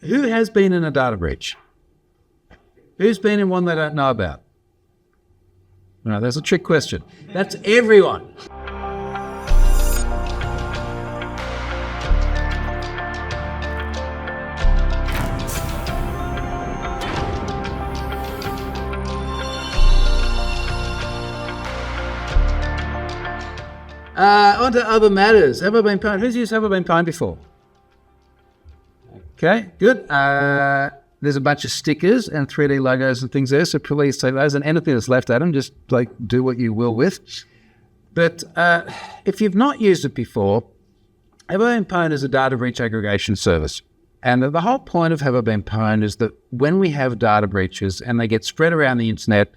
Who has been in a data breach? Who's been in one they don't know about? No, that's a trick question. That's everyone. On to other matters. Have I been pwned? Who's used Have I Been Pwned before? Okay, good. There's a bunch of stickers and 3D logos and things there, so please take those, and anything that's left, Adam, just like do what you will with. But if you've not used it before, Have I Been Pwned is a data breach aggregation service. And the whole point of Have I Been Pwned is that when we have data breaches and they get spread around the internet,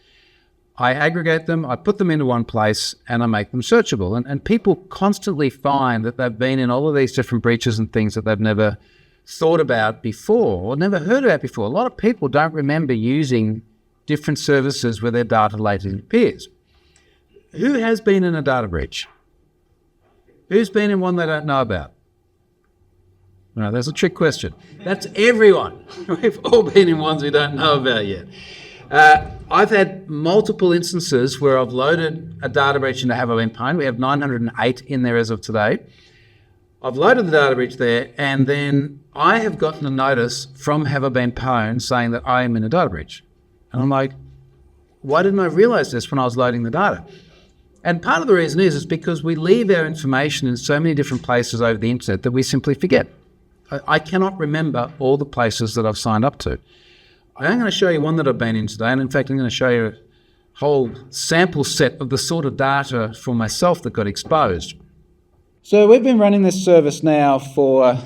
I aggregate them, I put them into one place, and I make them searchable. And people constantly find that they've been in all of these different breaches and things that they've never thought about before or never heard about before. A lot of people don't remember using different services where their data later appears. Who has been in a data breach? Who's been in one they don't know about? No, that's a trick question. That's everyone. We've all been in ones we don't know about yet. I've had multiple instances where I've loaded a data breach into Have I Been Pwned. We have 908 in there as of today. I've loaded the data breach there, and then I have gotten a notice from Have I Been Pwned saying that I am in a data breach. And I'm like, why didn't I realize this when I was loading the data? And part of the reason is because we leave our information in so many different places over the internet that we simply forget. I cannot remember all the places that I've signed up to. I am going to show you one that I've been in today, and in fact I'm going to show you a whole sample set of the sort of data for myself that got exposed. So we've been running this service now for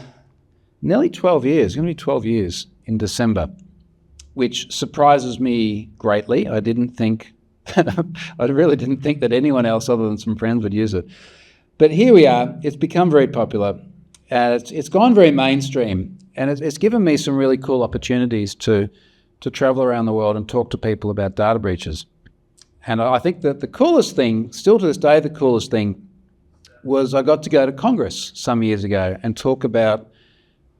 nearly 12 years. It's going to be 12 years in December, which surprises me greatly. I really didn't think that anyone else other than some friends would use it. But here we are. It's become very popular. It's gone very mainstream, and it's given me some really cool opportunities to travel around the world and talk to people about data breaches. And I think that the coolest thing, still to this day, the coolest thing was I got to go to Congress some years ago and talk about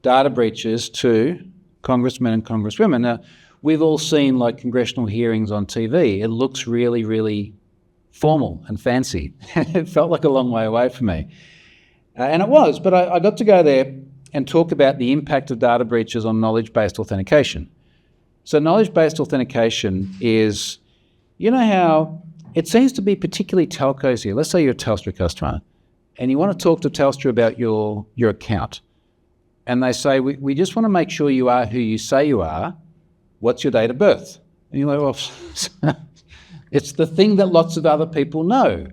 data breaches to congressmen and congresswomen. Now, we've all seen like congressional hearings on TV. It looks really, really formal and fancy. It felt like a long way away from me. And it was, but I got to go there and talk about the impact of data breaches on knowledge-based authentication. So knowledge-based authentication is, you know how it seems to be particularly telcos here. Let's say you're a Telstra customer and you want to talk to Telstra about your account. And they say, we just want to make sure you are who you say you are. What's your date of birth? And you're like, well, it's the thing that lots of other people know.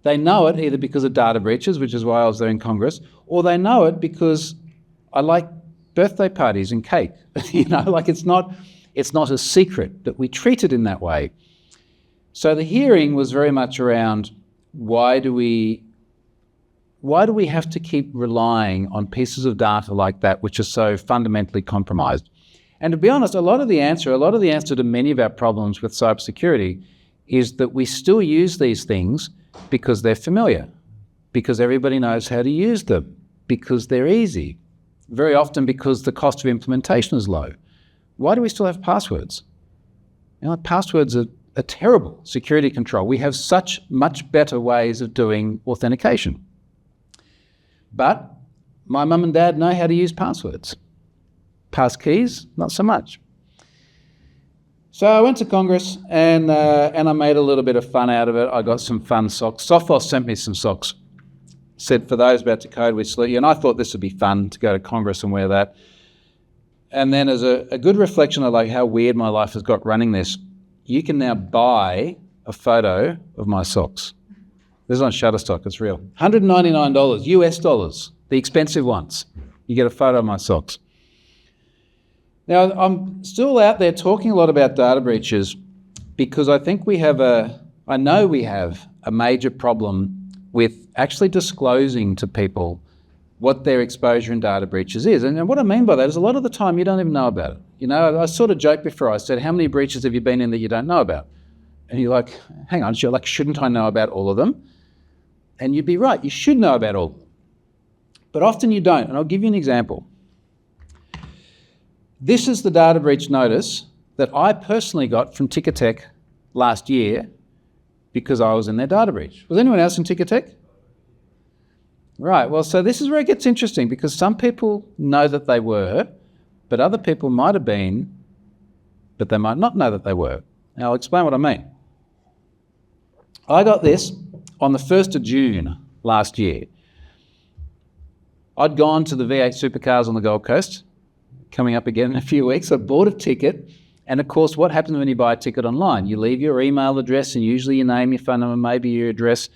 They know it either because of data breaches, which is why I was there in Congress, or they know it because I like birthday parties and cake. You know, like it's not a secret that we treat it in that way. So the hearing was very much around why do we have to keep relying on pieces of data like that which are so fundamentally compromised? And to be honest, a lot of the answer to many of our problems with cybersecurity is that we still use these things because they're familiar, because everybody knows how to use them, because they're easy, very often because the cost of implementation is low. Why do we still have passwords? You know, passwords are a terrible security control. We have such much better ways of doing authentication. But my mum and dad know how to use passwords. Passkeys, not so much. So I went to Congress and I made a little bit of fun out of it. I got some fun socks. Software sent me some socks. Said, for those about to code, we salute you. And I thought this would be fun to go to Congress and wear that. And then as a good reflection of like how weird my life has got running this, you can now buy a photo of my socks. This is on Shutterstock, it's real. $199 US dollars, the expensive ones. You get a photo of my socks. Now, I'm still out there talking a lot about data breaches because I think I know we have a major problem with actually disclosing to people what their exposure in data breaches is. And what I mean by that is a lot of the time you don't even know about it. You know, I sort of joked before, I said, how many breaches have you been in that you don't know about? And you're like, hang on, you're like, shouldn't I know about all of them? And you'd be right, you should know about all of them. But often you don't, and I'll give you an example. This is the data breach notice that I personally got from Ticketek last year because I was in their data breach. Was anyone else in Ticketek? Right, well, so this is where it gets interesting, because some people know that they were, but other people might have been, but they might not know that they were. Now, I'll explain what I mean. I got this on the 1st of June last year. I'd gone to the V8 supercars on the Gold Coast, coming up again in a few weeks. I bought a ticket, and of course, what happens when you buy a ticket online? You leave your email address and usually your name, your phone number, maybe your address,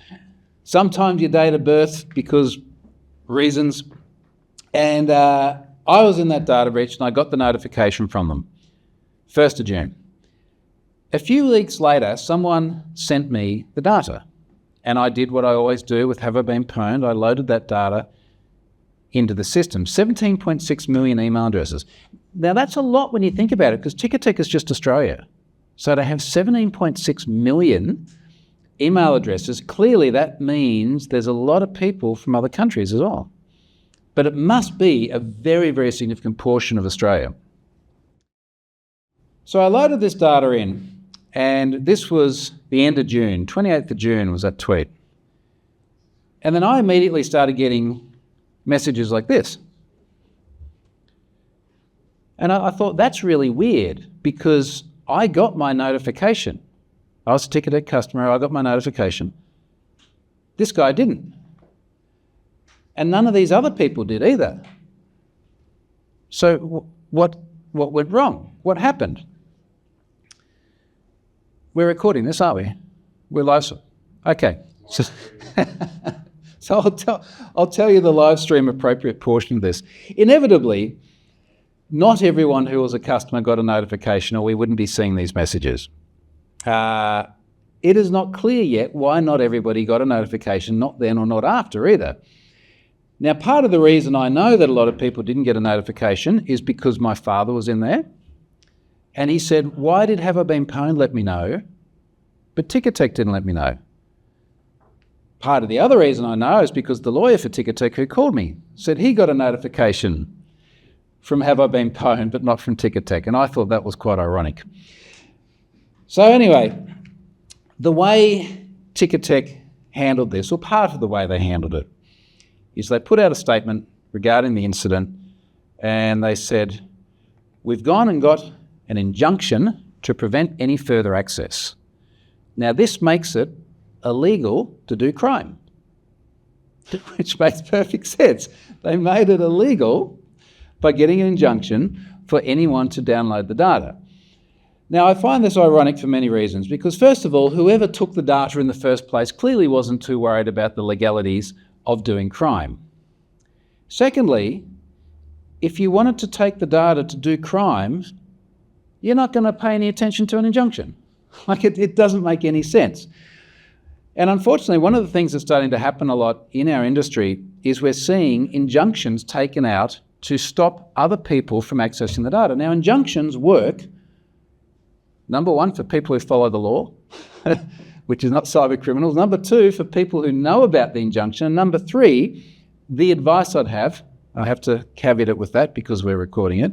sometimes your date of birth because reasons. And I was in that data breach and I got the notification from them, 1st of June. A few weeks later, someone sent me the data, and I did what I always do with Have I Been Pwned. I loaded that data into the system, 17.6 million email addresses. Now that's a lot when you think about it, because Ticketek is just Australia. So to have 17.6 million email addresses, clearly that means there's a lot of people from other countries as well. But it must be a very, very significant portion of Australia. So I loaded this data in, and this was the end of June, 28th of June was that tweet. And then I immediately started getting messages like this. And I thought, that's really weird, because I got my notification. I was a Ticketek customer, I got my notification. This guy didn't. And none of these other people did either. So what went wrong? What happened? We're recording this, aren't we? We're live. Okay. So I'll tell you the live stream appropriate portion of this. Inevitably, not everyone who was a customer got a notification, or we wouldn't be seeing these messages. It is not clear yet why not everybody got a notification, not then or not after either. Now, part of the reason I know that a lot of people didn't get a notification is because my father was in there, and he said, why did Have I Been Pwned let me know, but Ticketek didn't let me know? Part of the other reason I know is because the lawyer for Ticketek who called me said he got a notification from Have I Been Pwned, but not from Ticketek, and I thought that was quite ironic. So anyway, the way Ticketek handled this, or part of the way they handled it, is they put out a statement regarding the incident, and they said, we've gone and got an injunction to prevent any further access. Now this makes it illegal to do crime, which makes perfect sense. They made it illegal by getting an injunction for anyone to download the data. Now, I find this ironic for many reasons, because first of all, whoever took the data in the first place clearly wasn't too worried about the legalities of doing crime. Secondly, if you wanted to take the data to do crime, you're not going to pay any attention to an injunction. Like it doesn't make any sense. And unfortunately, one of the things that's starting to happen a lot in our industry is we're seeing injunctions taken out to stop other people from accessing the data. Now, injunctions work, number one, for people who follow the law, which is not cyber criminals. Number two, for people who know about the injunction. And number three, the advice I have to caveat it with that because we're recording it,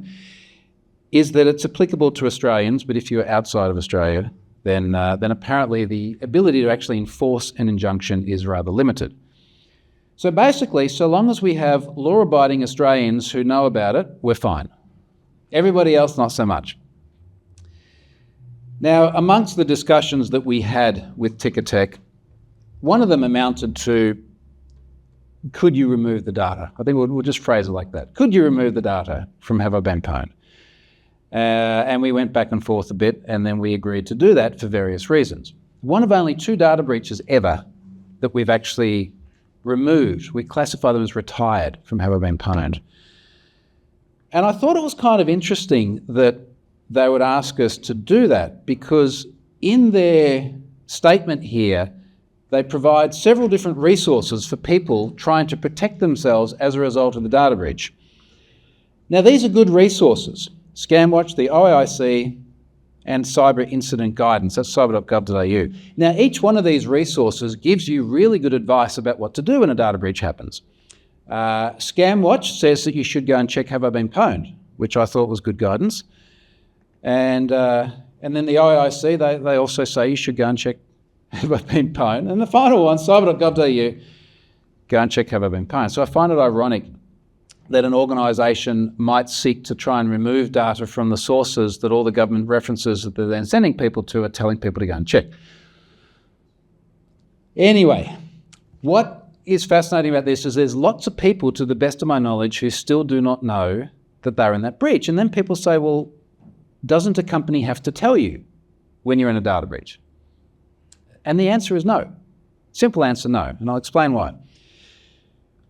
is that it's applicable to Australians, but if you're outside of Australia, then apparently the ability to actually enforce an injunction is rather limited. So basically, so long as we have law-abiding Australians who know about it, we're fine. Everybody else, not so much. Now, amongst the discussions that we had with Ticketek, one of them amounted to, could you remove the data? I think we'll just phrase it like that. Could you remove the data from Have I Been Pwned? And we went back and forth a bit, and then we agreed to do that for various reasons. One of only 2 data breaches ever that we've actually removed. We classify them as retired from Have I Been Pwned. And I thought it was kind of interesting that they would ask us to do that, because in their statement here, they provide several different resources for people trying to protect themselves as a result of the data breach. Now, these are good resources. ScamWatch, the OIIC, and Cyber Incident Guidance. That's cyber.gov.au. Now, each one of these resources gives you really good advice about what to do when a data breach happens. ScamWatch says that you should go and check Have I Been Pwned. which I thought was good guidance. And then the IIC, they also say you should go and check have I been pwned. And the final one, cyber.gov.au, go and check have I been pwned. So I find it ironic that an organisation might seek to try and remove data from the sources that all the government references that they're then sending people to are telling people to go and check. Anyway, what is fascinating about this is there's lots of people, to the best of my knowledge, who still do not know that they're in that breach. And then people say, well, doesn't a company have to tell you when you're in a data breach? And the answer is no. Simple answer, no. And I'll explain why.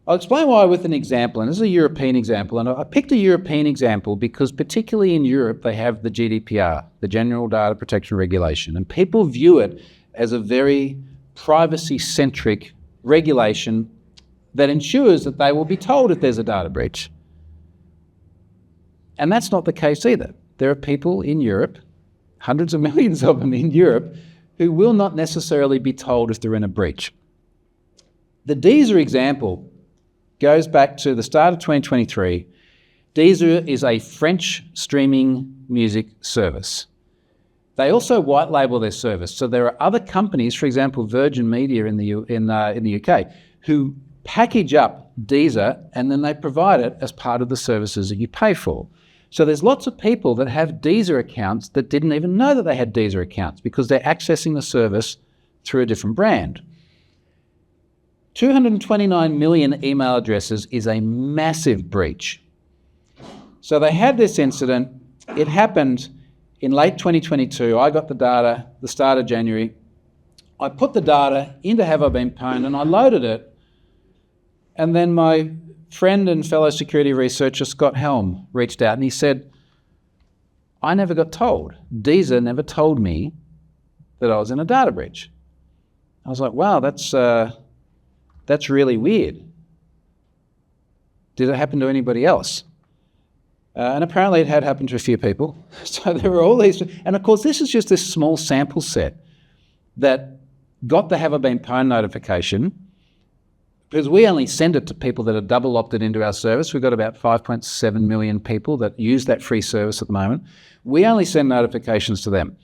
I'll explain why with an example, and this is a European example. And I picked a European example because particularly in Europe, they have the GDPR, the General Data Protection Regulation, and people view it as a very privacy-centric regulation that ensures that they will be told if there's a data breach. And that's not the case either. There are people in Europe, hundreds of millions of them in Europe, who will not necessarily be told if they're in a breach. The Deezer example goes back to the start of 2023. Deezer is a French streaming music service. They also white label their service. So there are other companies, for example, Virgin Media in the UK, who package up Deezer and then they provide it as part of the services that you pay for. So there's lots of people that have Deezer accounts that didn't even know that they had Deezer accounts because they're accessing the service through a different brand. 229 million email addresses is a massive breach. So they had this incident. It happened in late 2022. I got the data the start of January. I put the data into Have I Been Pwned and I loaded it. And then my friend and fellow security researcher, Scott Helm, reached out and he said, I never got told. Deezer never told me that I was in a data breach. I was like, wow, that's really weird. Did it happen to anybody else? And apparently it had happened to a few people. So there were all these, and of course this is just this small sample set that got the Have I Been Pwned notification, because we only send it to people that are double opted into our service. We've got about 5.7 million people that use that free service at the moment. We only send notifications to them.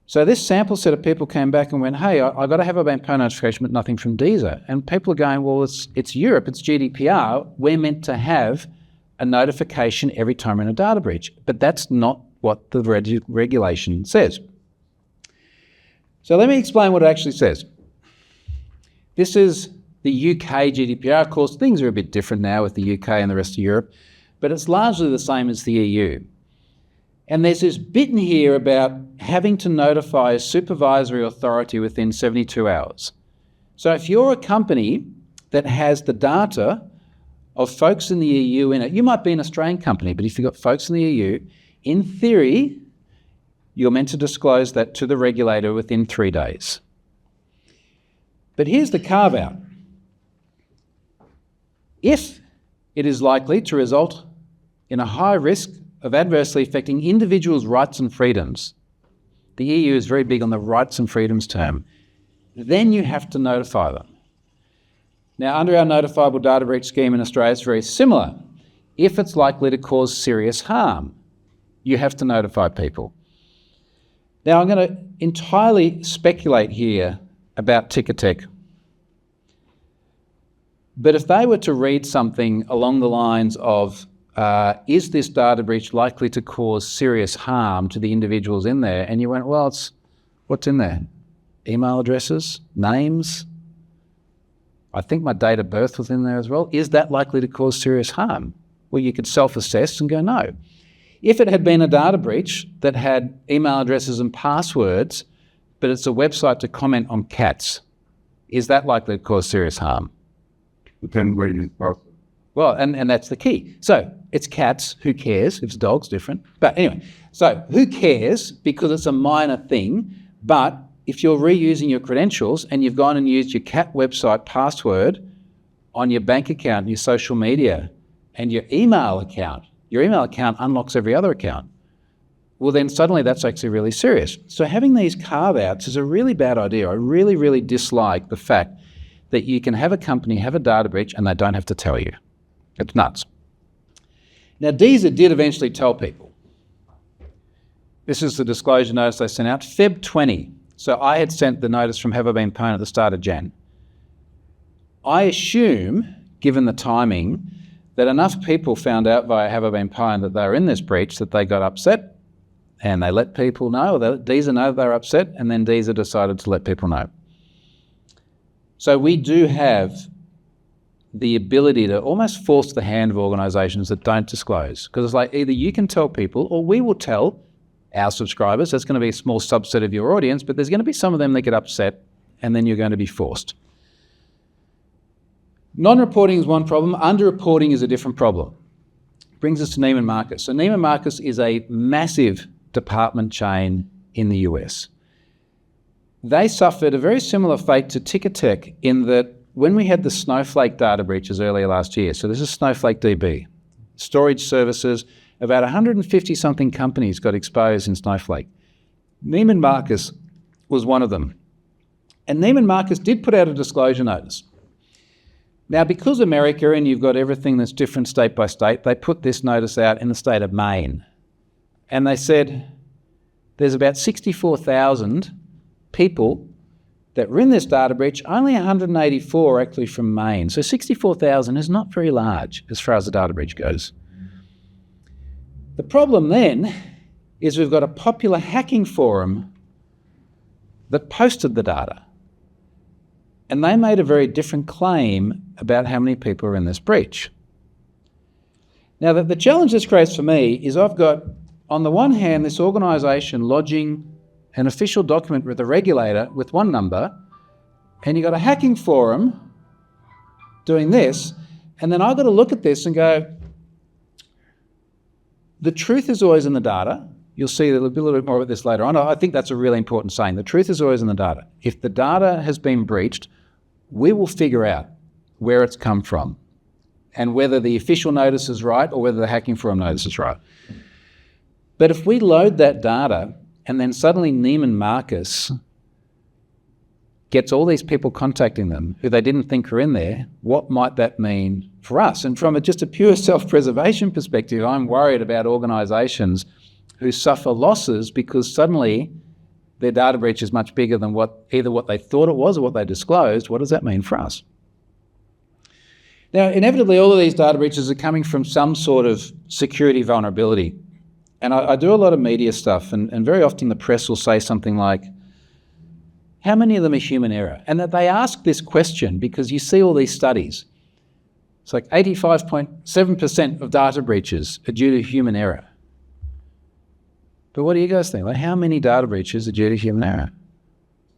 So this sample set of people came back and went, hey, I got a Have I Been Pwned notification, but nothing from Deezer. And people are going, well, it's Europe, it's GDPR. We're meant to have a notification every time we're in a data breach. But that's not what the regulation says. So let me explain what it actually says. This is the UK GDPR. Of course, things are a bit different now with the UK and the rest of Europe, but it's largely the same as the EU. And there's this bit in here about having to notify a supervisory authority within 72 hours. So if you're a company that has the data of folks in the EU in it, you might be an Australian company, but if you've got folks in the EU, in theory, you're meant to disclose that to the regulator within 3 days. But here's the carve-out. If it is likely to result in a high risk of adversely affecting individuals' rights and freedoms, the EU is very big on the rights and freedoms term, then you have to notify them. Now, under our notifiable data breach scheme in Australia, it's very similar. If it's likely to cause serious harm, you have to notify people. Now, I'm going to entirely speculate here about Ticketek. But if they were to read something along the lines of, is this data breach likely to cause serious harm to the individuals in there? And you went, well, what's in there? Email addresses, names. I think my date of birth was in there as well. Is that likely to cause serious harm? Well, you could self-assess and go, no. If it had been a data breach that had email addresses and passwords, but it's a website to comment on cats, is that likely to cause serious harm? Depends where you post it. Well, and that's the key. So it's cats, who cares? If it's dogs, different. But anyway, so who cares? Because it's a minor thing. But if you're reusing your credentials and you've gone and used your cat website password on your bank account, your social media, and your email account unlocks every other account. Well, then suddenly that's actually really serious. So having these carve-outs is a really bad idea. I really, really dislike the fact that you can have a company have a data breach and they don't have to tell you. It's nuts. Now, Deezer did eventually tell people. This is the disclosure notice they sent out, Feb 20. So I had sent the notice from Have I Been Pwned at the start of Jan. I assume, given the timing, that enough people found out via Have I Been Pwned that they were in this breach that they got upset, and they let people know, or they let Deezer know they were upset, and then Deezer decided to let people know. So we do have the ability to almost force the hand of organisations that don't disclose, because it's like either you can tell people or we will tell our subscribers. That's going to be a small subset of your audience, but there's going to be some of them that get upset, and then you're going to be forced. Non-reporting is one problem. Under-reporting is a different problem. Brings us to Neiman Marcus. So Neiman Marcus is a massive department chain in the US. They suffered a very similar fate to Ticketek in that when we had the Snowflake data breaches earlier last year, so this is Snowflake DB, storage services, about 150-something companies got exposed in Snowflake. Neiman Marcus was one of them. And Neiman Marcus did put out a disclosure notice. Now, because America, and you've got everything that's different state by state, they put this notice out in the state of Maine. And they said there's about 64,000 people that were in this data breach, only 184 are actually from Maine. So 64,000 is not very large as far as the data breach goes. The problem then is we've got a popular hacking forum that posted the data. And they made a very different claim about how many people are in this breach. Now, the challenge this creates for me is I've got, on the one hand, this organisation lodging an official document with a regulator with one number, and you've got a hacking forum doing this, and then I've got to look at this and go, the truth is always in the data. You'll see a little bit more about this later on. I think that's a really important saying. The truth is always in the data. If the data has been breached, we will figure out where it's come from and whether the official notice is right or whether the hacking forum notice is right. But if we load that data and then suddenly Neiman Marcus gets all these people contacting them who they didn't think were in there, what might that mean for us? And from just a pure self-preservation perspective, I'm worried about organisations who suffer losses because suddenly their data breach is much bigger than either what they thought it was or what they disclosed. What does that mean for us? Now, inevitably, all of these data breaches are coming from some sort of security vulnerability. And I do a lot of media stuff, and very often the press will say something like, how many of them are human error? And that they ask this question because you see all these studies. It's like 85.7% of data breaches are due to human error. But what do you guys think? Like, how many data breaches are due to human error?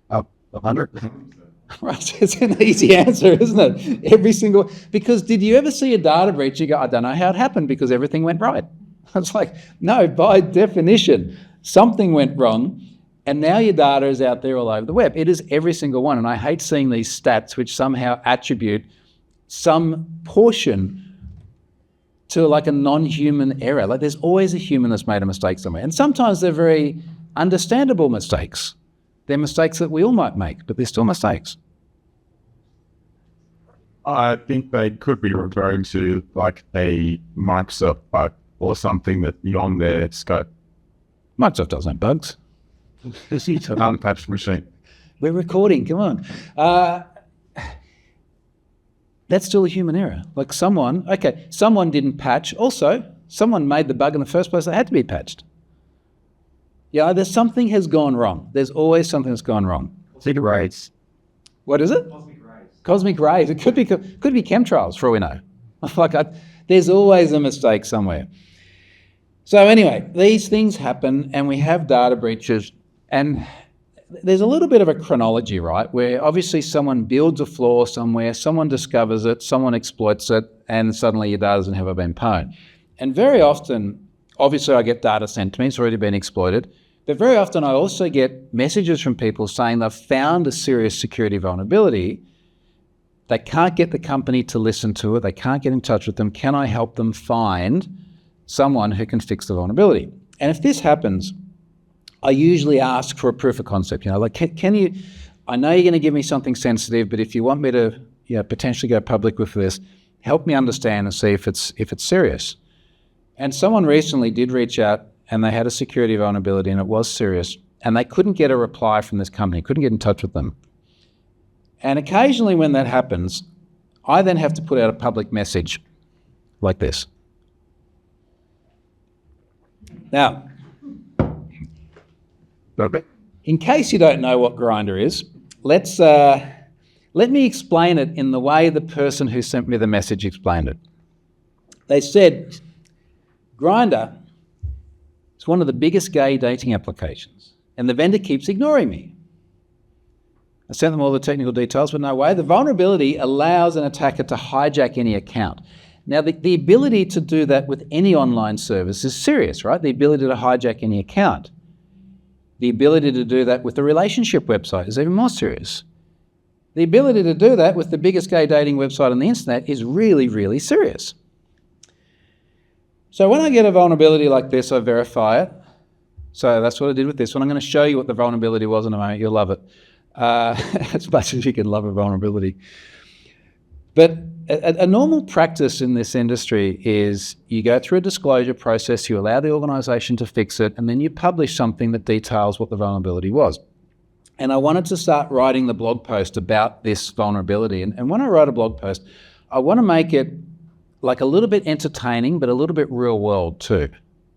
100. Right, it's an easy answer, isn't it? Every single, because did you ever see a data breach, you go, I don't know how it happened because everything went right. It's like, no, by definition, something went wrong, and now your data is out there all over the web. It is every single one, and I hate seeing these stats which somehow attribute some portion to like a non-human error. Like there's always a human that's made a mistake somewhere, and sometimes they're very understandable mistakes. They're mistakes that we all might make, but they're still mistakes. I think they could be referring to like a Microsoft bug or something that's beyond their scope. Microsoft doesn't have bugs. It's an unpatched machine. We're recording, come on. That's still a human error. Like someone didn't patch. Also, someone made the bug in the first place that had to be patched. Yeah, there's something has gone wrong. There's always something that's gone wrong. Cosmic rays. What is it? Cosmic rays. Cosmic rays. It could be chemtrails for all we know. There's always a mistake somewhere. So anyway, these things happen and we have data breaches, and there's a little bit of a chronology, right, where obviously someone builds a flaw somewhere, someone discovers it, someone exploits it, and suddenly your data doesn't have a been pwned. And very often, obviously I get data sent to me, it's already been exploited, but very often I also get messages from people saying they've found a serious security vulnerability. They can't get the company to listen to it, they can't get in touch with them. Can I help them find someone who can fix the vulnerability? And if this happens, I usually ask for a proof of concept. Like, can you, I know you're going to give me something sensitive, but if you want me to potentially go public with this, help me understand and see if it's serious. And someone recently did reach out and they had a security vulnerability and it was serious. And they couldn't get a reply from this company, couldn't get in touch with them. And occasionally when that happens, I then have to put out a public message like this. Now, in case you don't know what Grindr is, let me explain it in the way the person who sent me the message explained it. They said, Grindr is one of the biggest gay dating applications, and the vendor keeps ignoring me. I sent them all the technical details, but no way. The vulnerability allows an attacker to hijack any account. Now, the ability to do that with any online service is serious, right? The ability to hijack any account. The ability to do that with a relationship website is even more serious. The ability to do that with the biggest gay dating website on the internet is really, really serious. So when I get a vulnerability like this, I verify it. So that's what I did with this one. I'm going to show you what the vulnerability was in a moment. You'll love it. As much as you can love a vulnerability. But a normal practice in this industry is you go through a disclosure process, you allow the organisation to fix it, and then you publish something that details what the vulnerability was. And I wanted to start writing the blog post about this vulnerability. And when I write a blog post, I want to make it like a little bit entertaining, but a little bit real world too.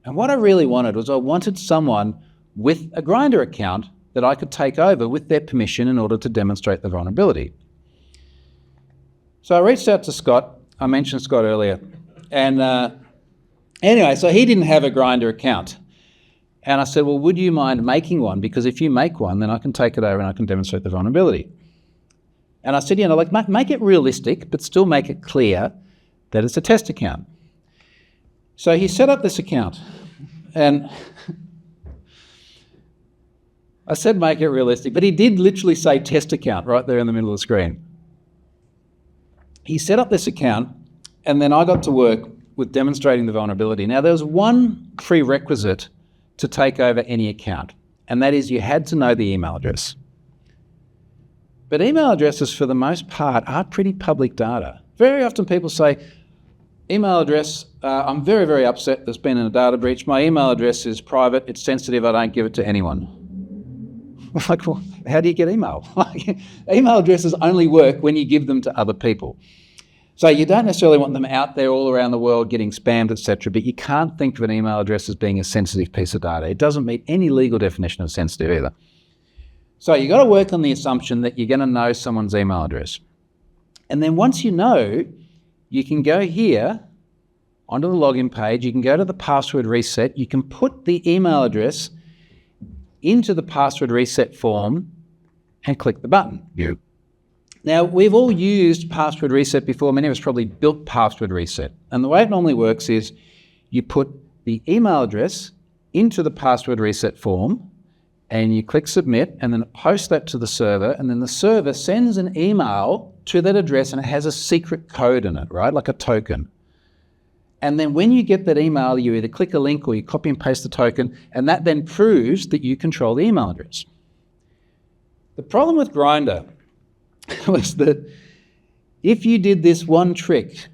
And what I really wanted was I wanted someone with a Grindr account that I could take over with their permission in order to demonstrate the vulnerability. So I reached out to Scott. I mentioned Scott earlier. And anyway, so he didn't have a Grindr account. And I said, well, would you mind making one? Because if you make one, then I can take it over and I can demonstrate the vulnerability. And I said, make it realistic, but still make it clear that it's a test account. So he set up this account. And I said make it realistic, but he did literally say test account right there in the middle of the screen. He set up this account, and then I got to work with demonstrating the vulnerability. Now, there was one prerequisite to take over any account, and that is you had to know the email address. But email addresses, for the most part, are pretty public data. Very often people say, email address, I'm very, very upset there's been a data breach. My email address is private, it's sensitive, I don't give it to anyone. Like, well, how do you get email? Email addresses only work when you give them to other people. So you don't necessarily want them out there all around the world getting spammed, etc., but you can't think of an email address as being a sensitive piece of data. It doesn't meet any legal definition of sensitive either. So you got to work on the assumption that you're going to know someone's email address. And then once you know, you can go here onto the login page, you can go to the password reset, you can put the email address into the password reset form and click the button. Yep. Now, we've all used password reset before. Many of us probably built password reset. And the way it normally works is you put the email address into the password reset form and you click submit, and then it posts that to the server, and then the server sends an email to that address and it has a secret code in it, right? Like a token. And then when you get that email, you either click a link or you copy and paste the token, and that then proves that you control the email address. The problem with Grindr was that if you did this one trick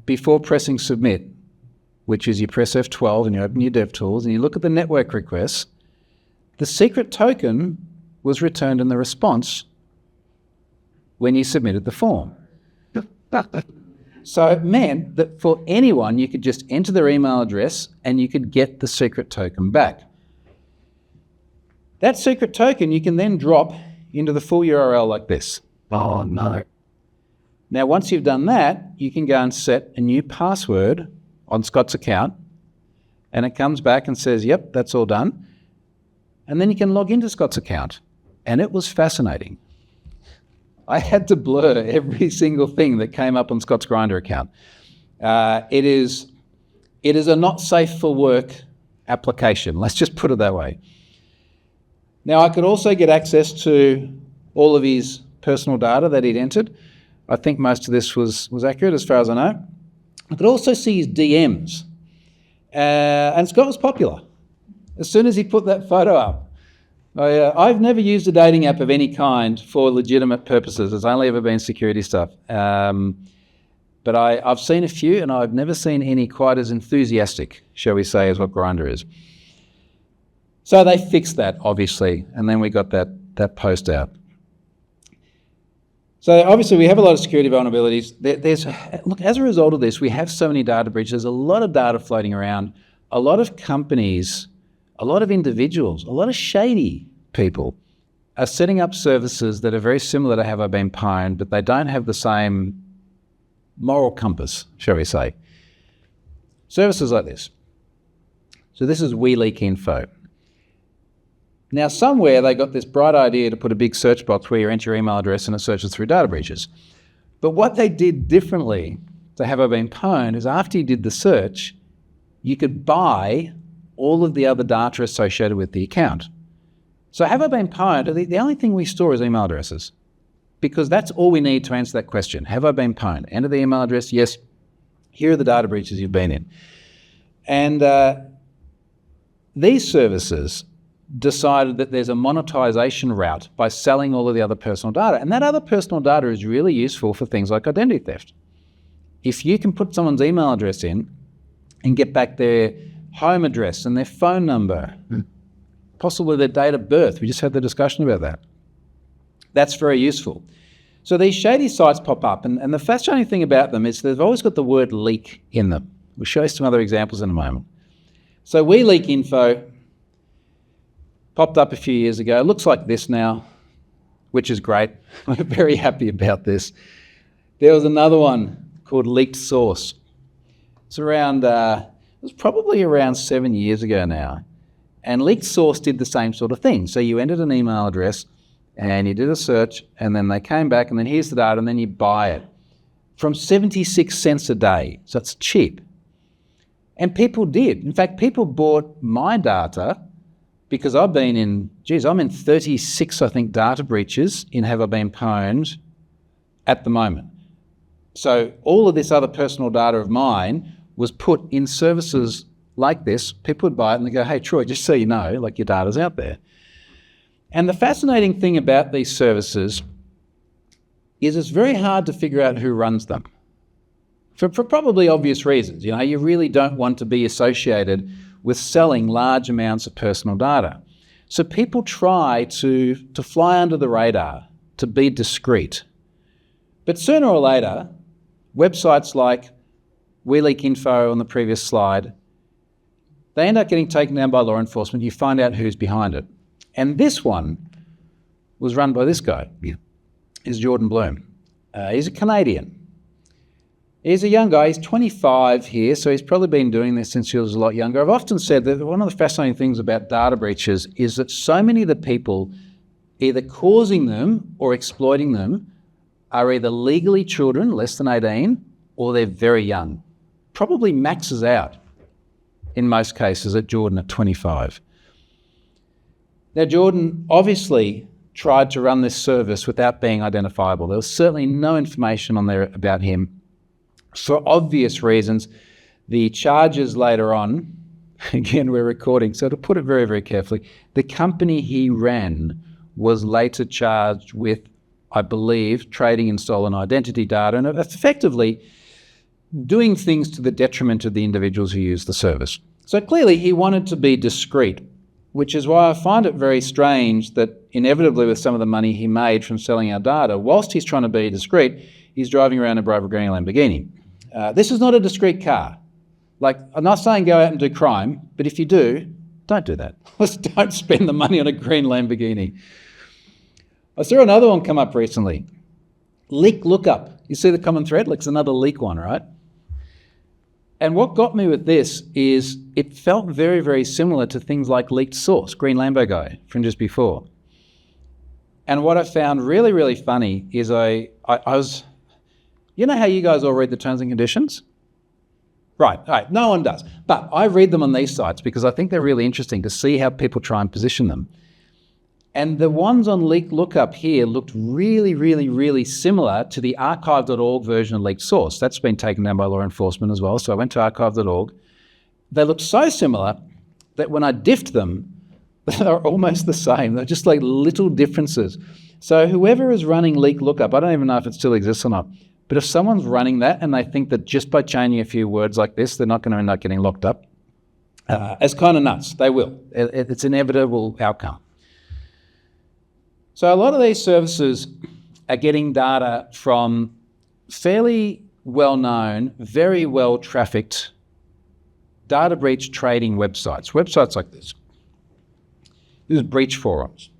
before pressing submit, which is you press F12 and you open your DevTools and you look at the network requests, the secret token was returned in the response when you submitted the form. So it meant that for anyone, you could just enter their email address and you could get the secret token back. That secret token you can then drop into the full URL like this. Oh, no. Now, once you've done that, you can go and set a new password on Scott's account, and it comes back and says, yep, that's all done. And then you can log into Scott's account. And it was fascinating. I had to blur every single thing that came up on Scott's Grindr account. It is a not safe for work application. Let's just put it that way. Now, I could also get access to all of his personal data that he'd entered. I think most of this was accurate as far as I know. I could also see his DMs. And Scott was popular. As soon as he put that photo up, I've never used a dating app of any kind for legitimate purposes. It's only ever been security stuff. But I've seen a few, and I've never seen any quite as enthusiastic, shall we say, as what Grindr is. So they fixed that, obviously, and then we got that post out. So obviously we have a lot of security vulnerabilities. Look, as a result of this, we have so many data breaches. There's a lot of data floating around. A lot of companies, a lot of individuals, a lot of shady people are setting up services that are very similar to Have I Been Pwned, but they don't have the same moral compass, shall we say. Services like this. So this is WeLeak Info. Now somewhere they got this bright idea to put a big search box where you enter your email address and it searches through data breaches. But what they did differently to Have I Been Pwned is after you did the search, you could buy all of the other data associated with the account. So Have I Been Pwned, the only thing we store is email addresses, because that's all we need to answer that question. Have I been pwned? Enter the email address. Yes, here are the data breaches you've been in. And these services decided that there's a monetization route by selling all of the other personal data. And that other personal data is really useful for things like identity theft. If you can put someone's email address in and get back their home address and their phone number, possibly their date of birth, we just had the discussion about that. That's very useful. So these shady sites pop up, and the fascinating thing about them is they've always got the word leak in them. We'll show you some other examples in a moment. So WeLeak Info popped up a few years ago. It looks like this now, which is great. We're very happy about this. There was another one called Leaked Source. It's around, it was probably around 7 years ago now. And Leaked Source did the same sort of thing. So you entered an email address, and you did a search, and then they came back, and then here's the data, and then you buy it from 76 cents a day. So it's cheap. And people did. In fact, people bought my data because I'm in 36, I think, data breaches in Have I Been Pwned at the moment. So all of this other personal data of mine was put in services like this. People would buy it, and they go, hey, Troy, just so you know, like your data's out there. And the fascinating thing about these services is it's very hard to figure out who runs them for probably obvious reasons. You know, you really don't want to be associated with selling large amounts of personal data. So people try to fly under the radar, to be discreet. But sooner or later, websites like WeLeak Info on the previous slide, they end up getting taken down by law enforcement. You find out who's behind it. And this one was run by this guy. Yeah. He's Jordan Bloom. He's a Canadian. He's a young guy. He's 25 here, so he's probably been doing this since he was a lot younger. I've often said that one of the fascinating things about data breaches is that so many of the people either causing them or exploiting them are either legally children, less than 18, or they're very young. Probably maxes out, in most cases, at Jordan at 25. Now, Jordan obviously tried to run this service without being identifiable. There was certainly no information on there about him. For obvious reasons, the charges later on, again, we're recording, so to put it very, very carefully, the company he ran was later charged with, I believe, trading in stolen identity data and effectively doing things to the detriment of the individuals who used the service. So clearly he wanted to be discreet, which is why I find it very strange that inevitably with some of the money he made from selling our data, whilst he's trying to be discreet, he's driving around a bright green Lamborghini. This is not a discreet car. Like, I'm not saying go out and do crime, but if you do, don't do that. Don't spend the money on a green Lamborghini. I saw another one come up recently. Leak Lookup. You see the common thread? Like, it's another leak one, right? And what got me with this is it felt very, very similar to things like Leaked Source, Green Lambo guy from just before. And what I found really, really funny is I was, you know how you guys all read the terms and conditions? Right, no one does. But I read them on these sites because I think they're really interesting to see how people try and position them. And the ones on Leak Lookup here looked really, really, really similar to the archive.org version of Leaked Source. That's been taken down by law enforcement as well, so I went to archive.org. They looked so similar that when I diffed them, they're almost the same. They're just like little differences. So whoever is running Leak Lookup, I don't even know if it still exists or not, But if someone's running that and they think that just by changing a few words like this, they're not going to end up getting locked up, it's kind of nuts. They will. It's an inevitable outcome. So a lot of these services are getting data from fairly well-known, very well-trafficked data breach trading websites like this. This is breach forums.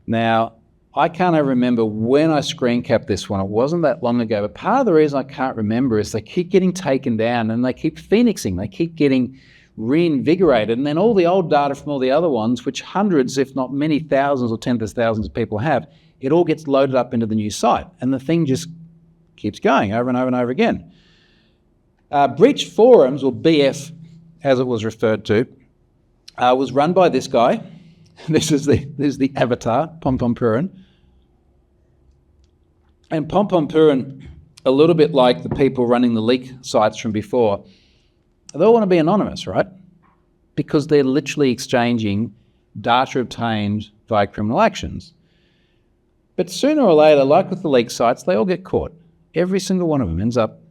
Now, I can't remember when I screen capped this one. It wasn't that long ago, but part of the reason I can't remember is they keep getting taken down and they keep phoenixing. They keep getting reinvigorated, and then all the old data from all the other ones, which hundreds, if not many thousands or tens of thousands of people have, it all gets loaded up into the new site, and the thing just keeps going over and over and over again. Breach forums, or BF, as it was referred to, was run by this guy. This is the avatar, Pwned. And Pwned, a little bit like the people running the leak sites from before, they all want to be anonymous, right? Because they're literally exchanging data obtained via criminal actions. But sooner or later, like with the leak sites, they all get caught. Every single one of them ends up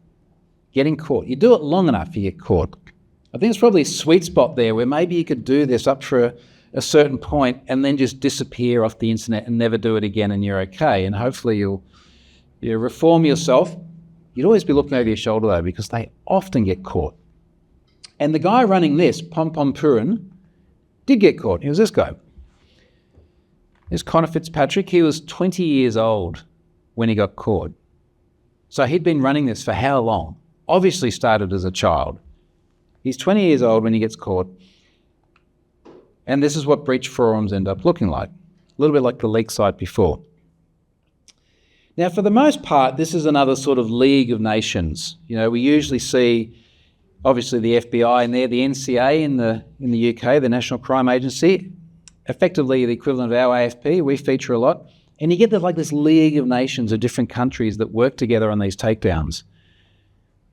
getting caught. You do it long enough, you get caught. I think it's probably a sweet spot there where maybe you could do this up for a certain point and then just disappear off the internet and never do it again, and you're okay. And hopefully you reform yourself. You'd always be looking over your shoulder though, because they often get caught. And the guy running this, Pwned, did get caught. It was this guy. This Connor Fitzpatrick. He was 20 years old when he got caught. So he'd been running this for how long? Obviously started as a child. He's 20 years old when he gets caught. And this is what breach forums end up looking like. A little bit like the leak site before. Now, for the most part, this is another sort of league of nations. You know, we usually see, obviously, the FBI in there, the NCA in the UK, the National Crime Agency, effectively the equivalent of our AFP. We feature a lot. And you get this league of nations of different countries that work together on these takedowns.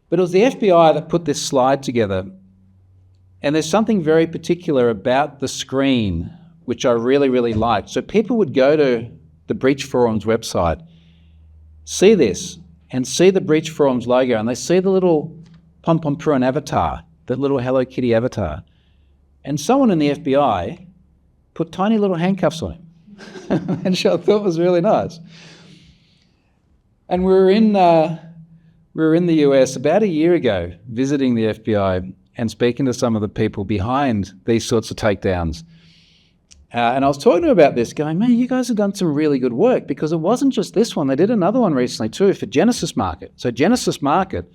But it was the FBI that put this slide together. And there's something very particular about the screen, which I really, really liked. So people would go to the Breach Forums website, see this, and see the Breach Forums logo, and they see the little Pwned avatar, that little Hello Kitty avatar. And someone in the FBI put tiny little handcuffs on him, which I thought was really nice. And we were in the US about a year ago, visiting the FBI and speaking to some of the people behind these sorts of takedowns. And I was talking to them about this, going, man, you guys have done some really good work, because it wasn't just this one. They did another one recently too for Genesis Market. So Genesis Market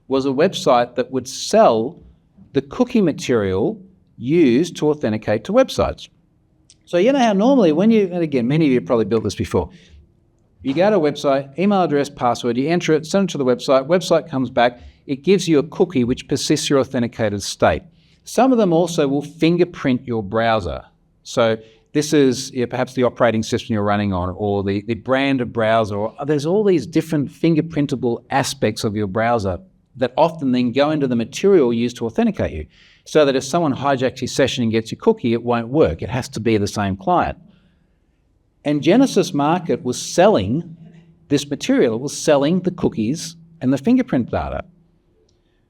was a website that would sell the cookie material used to authenticate to websites. So you know how normally when you, and again, many of you have probably built this before, you go to a website, email address, password, you enter it, send it to the website comes back, it gives you a cookie which persists your authenticated state. Some of them also will fingerprint your browser. So this is perhaps the operating system you're running on, or the brand of browser, or there's all these different fingerprintable aspects of your browser that often then go into the material used to authenticate you. So that if someone hijacks your session and gets your cookie, it won't work. It has to be the same client. And Genesis Market was selling this material. It was selling the cookies and the fingerprint data,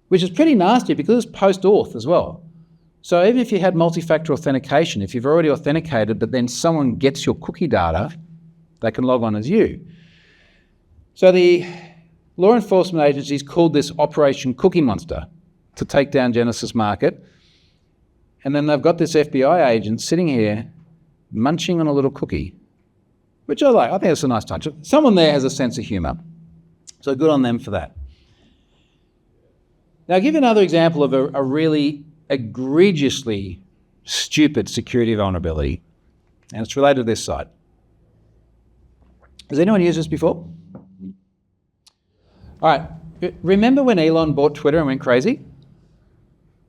which is pretty nasty because it's post-auth as well. So even if you had multi-factor authentication, if you've already authenticated, but then someone gets your cookie data, they can log on as you. So the law enforcement agencies called this Operation Cookie Monster to take down Genesis Market. And then they've got this FBI agent sitting here munching on a little cookie, which I like. I think it's a nice touch. Someone there has a sense of humour. So good on them for that. Now, I'll give you another example of a really egregiously stupid security vulnerability, and it's related to this site. Has anyone used this before? All right. Remember when Elon bought Twitter and went crazy?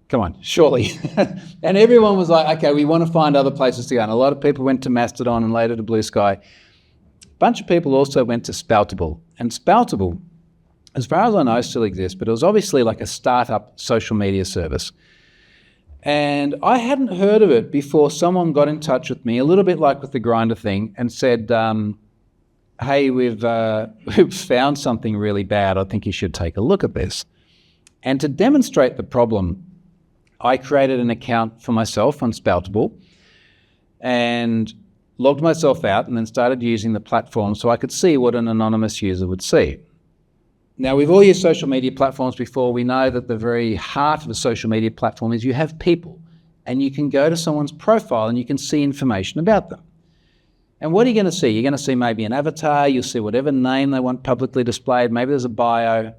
Come on, surely. And everyone was like, okay, we want to find other places to go. And a lot of people went to Mastodon and later to Blue Sky. A bunch of people also went to Spoutable. And Spoutable, as far as I know, still exists, but it was obviously like a startup social media service. And I hadn't heard of it before someone got in touch with me, a little bit like with the Grindr thing, and said, hey, we've found something really bad. I think you should take a look at this. And to demonstrate the problem, I created an account for myself on Spoutable and logged myself out and then started using the platform so I could see what an anonymous user would see. Now, we've all used social media platforms before. We know that the very heart of a social media platform is you have people, and you can go to someone's profile and you can see information about them. And what are you going to see? You're going to see maybe an avatar, you'll see whatever name they want publicly displayed, maybe there's a bio.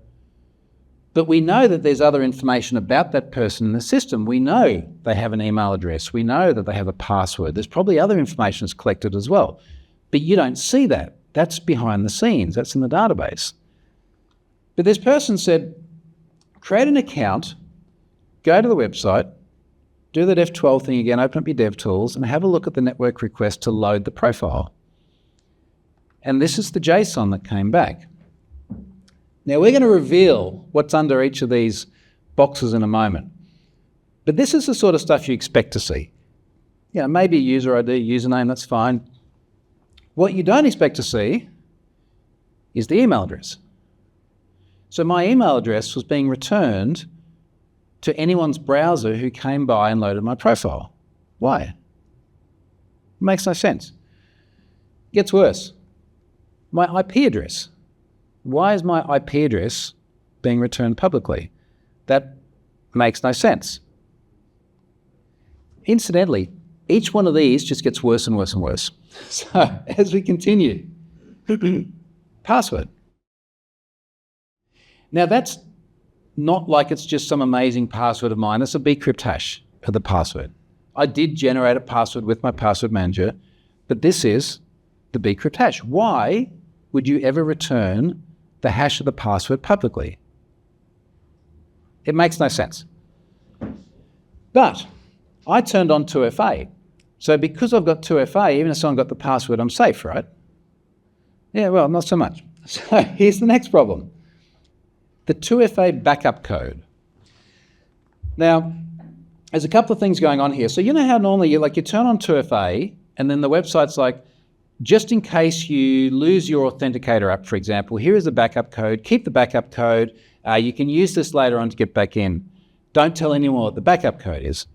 But we know that there's other information about that person in the system. We know they have an email address. We know that they have a password. There's probably other information that's collected as well. But you don't see that. That's behind the scenes. That's in the database. But this person said, create an account, go to the website, do the F12 thing again, open up your DevTools, and have a look at the network request to load the profile. And this is the JSON that came back. Now, we're going to reveal what's under each of these boxes in a moment. But this is the sort of stuff you expect to see. You know, maybe a user ID, username, that's fine. What you don't expect to see is the email address. So my email address was being returned to anyone's browser who came by and loaded my profile. Why? It makes no sense. It gets worse. My IP address. Why is my IP address being returned publicly? That makes no sense. Incidentally, each one of these just gets worse and worse and worse. So as we continue, password. Now that's not like it's just some amazing password of mine. That's a bcrypt hash of the password. I did generate a password with my password manager, but this is the bcrypt hash. Why would you ever return the hash of the password publicly? It makes no sense. But I turned on 2FA. So because I've got 2FA, even if someone got the password, I'm safe, right? Yeah, well, not so much. So here's the next problem. The 2FA backup code. Now, there's a couple of things going on here. So you know how normally you turn on 2FA and then the website's like, just in case you lose your authenticator app, for example, here is the backup code. Keep the backup code. You can use this later on to get back in. Don't tell anyone what the backup code is.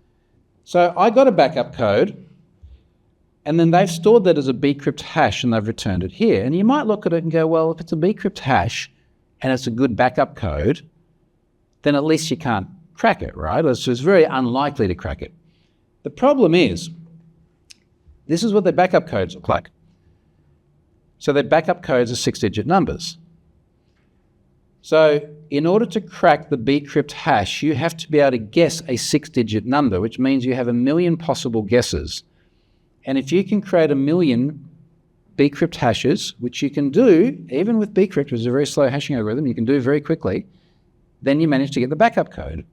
So I got a backup code, and then they've stored that as a bcrypt hash and they've returned it here. And you might look at it and go, well, if it's a bcrypt hash and it's a good backup code, then at least you can't crack it, right? It's very unlikely to crack it. The problem is, this is what their backup codes look like. So their backup codes are 6-digit numbers. So in order to crack the bcrypt hash, you have to be able to guess a 6-digit number, which means you have 1 million possible guesses. And if you can create 1 million bcrypt hashes, which you can do, even with bcrypt, which is a very slow hashing algorithm, you can do very quickly, then you manage to get the backup code.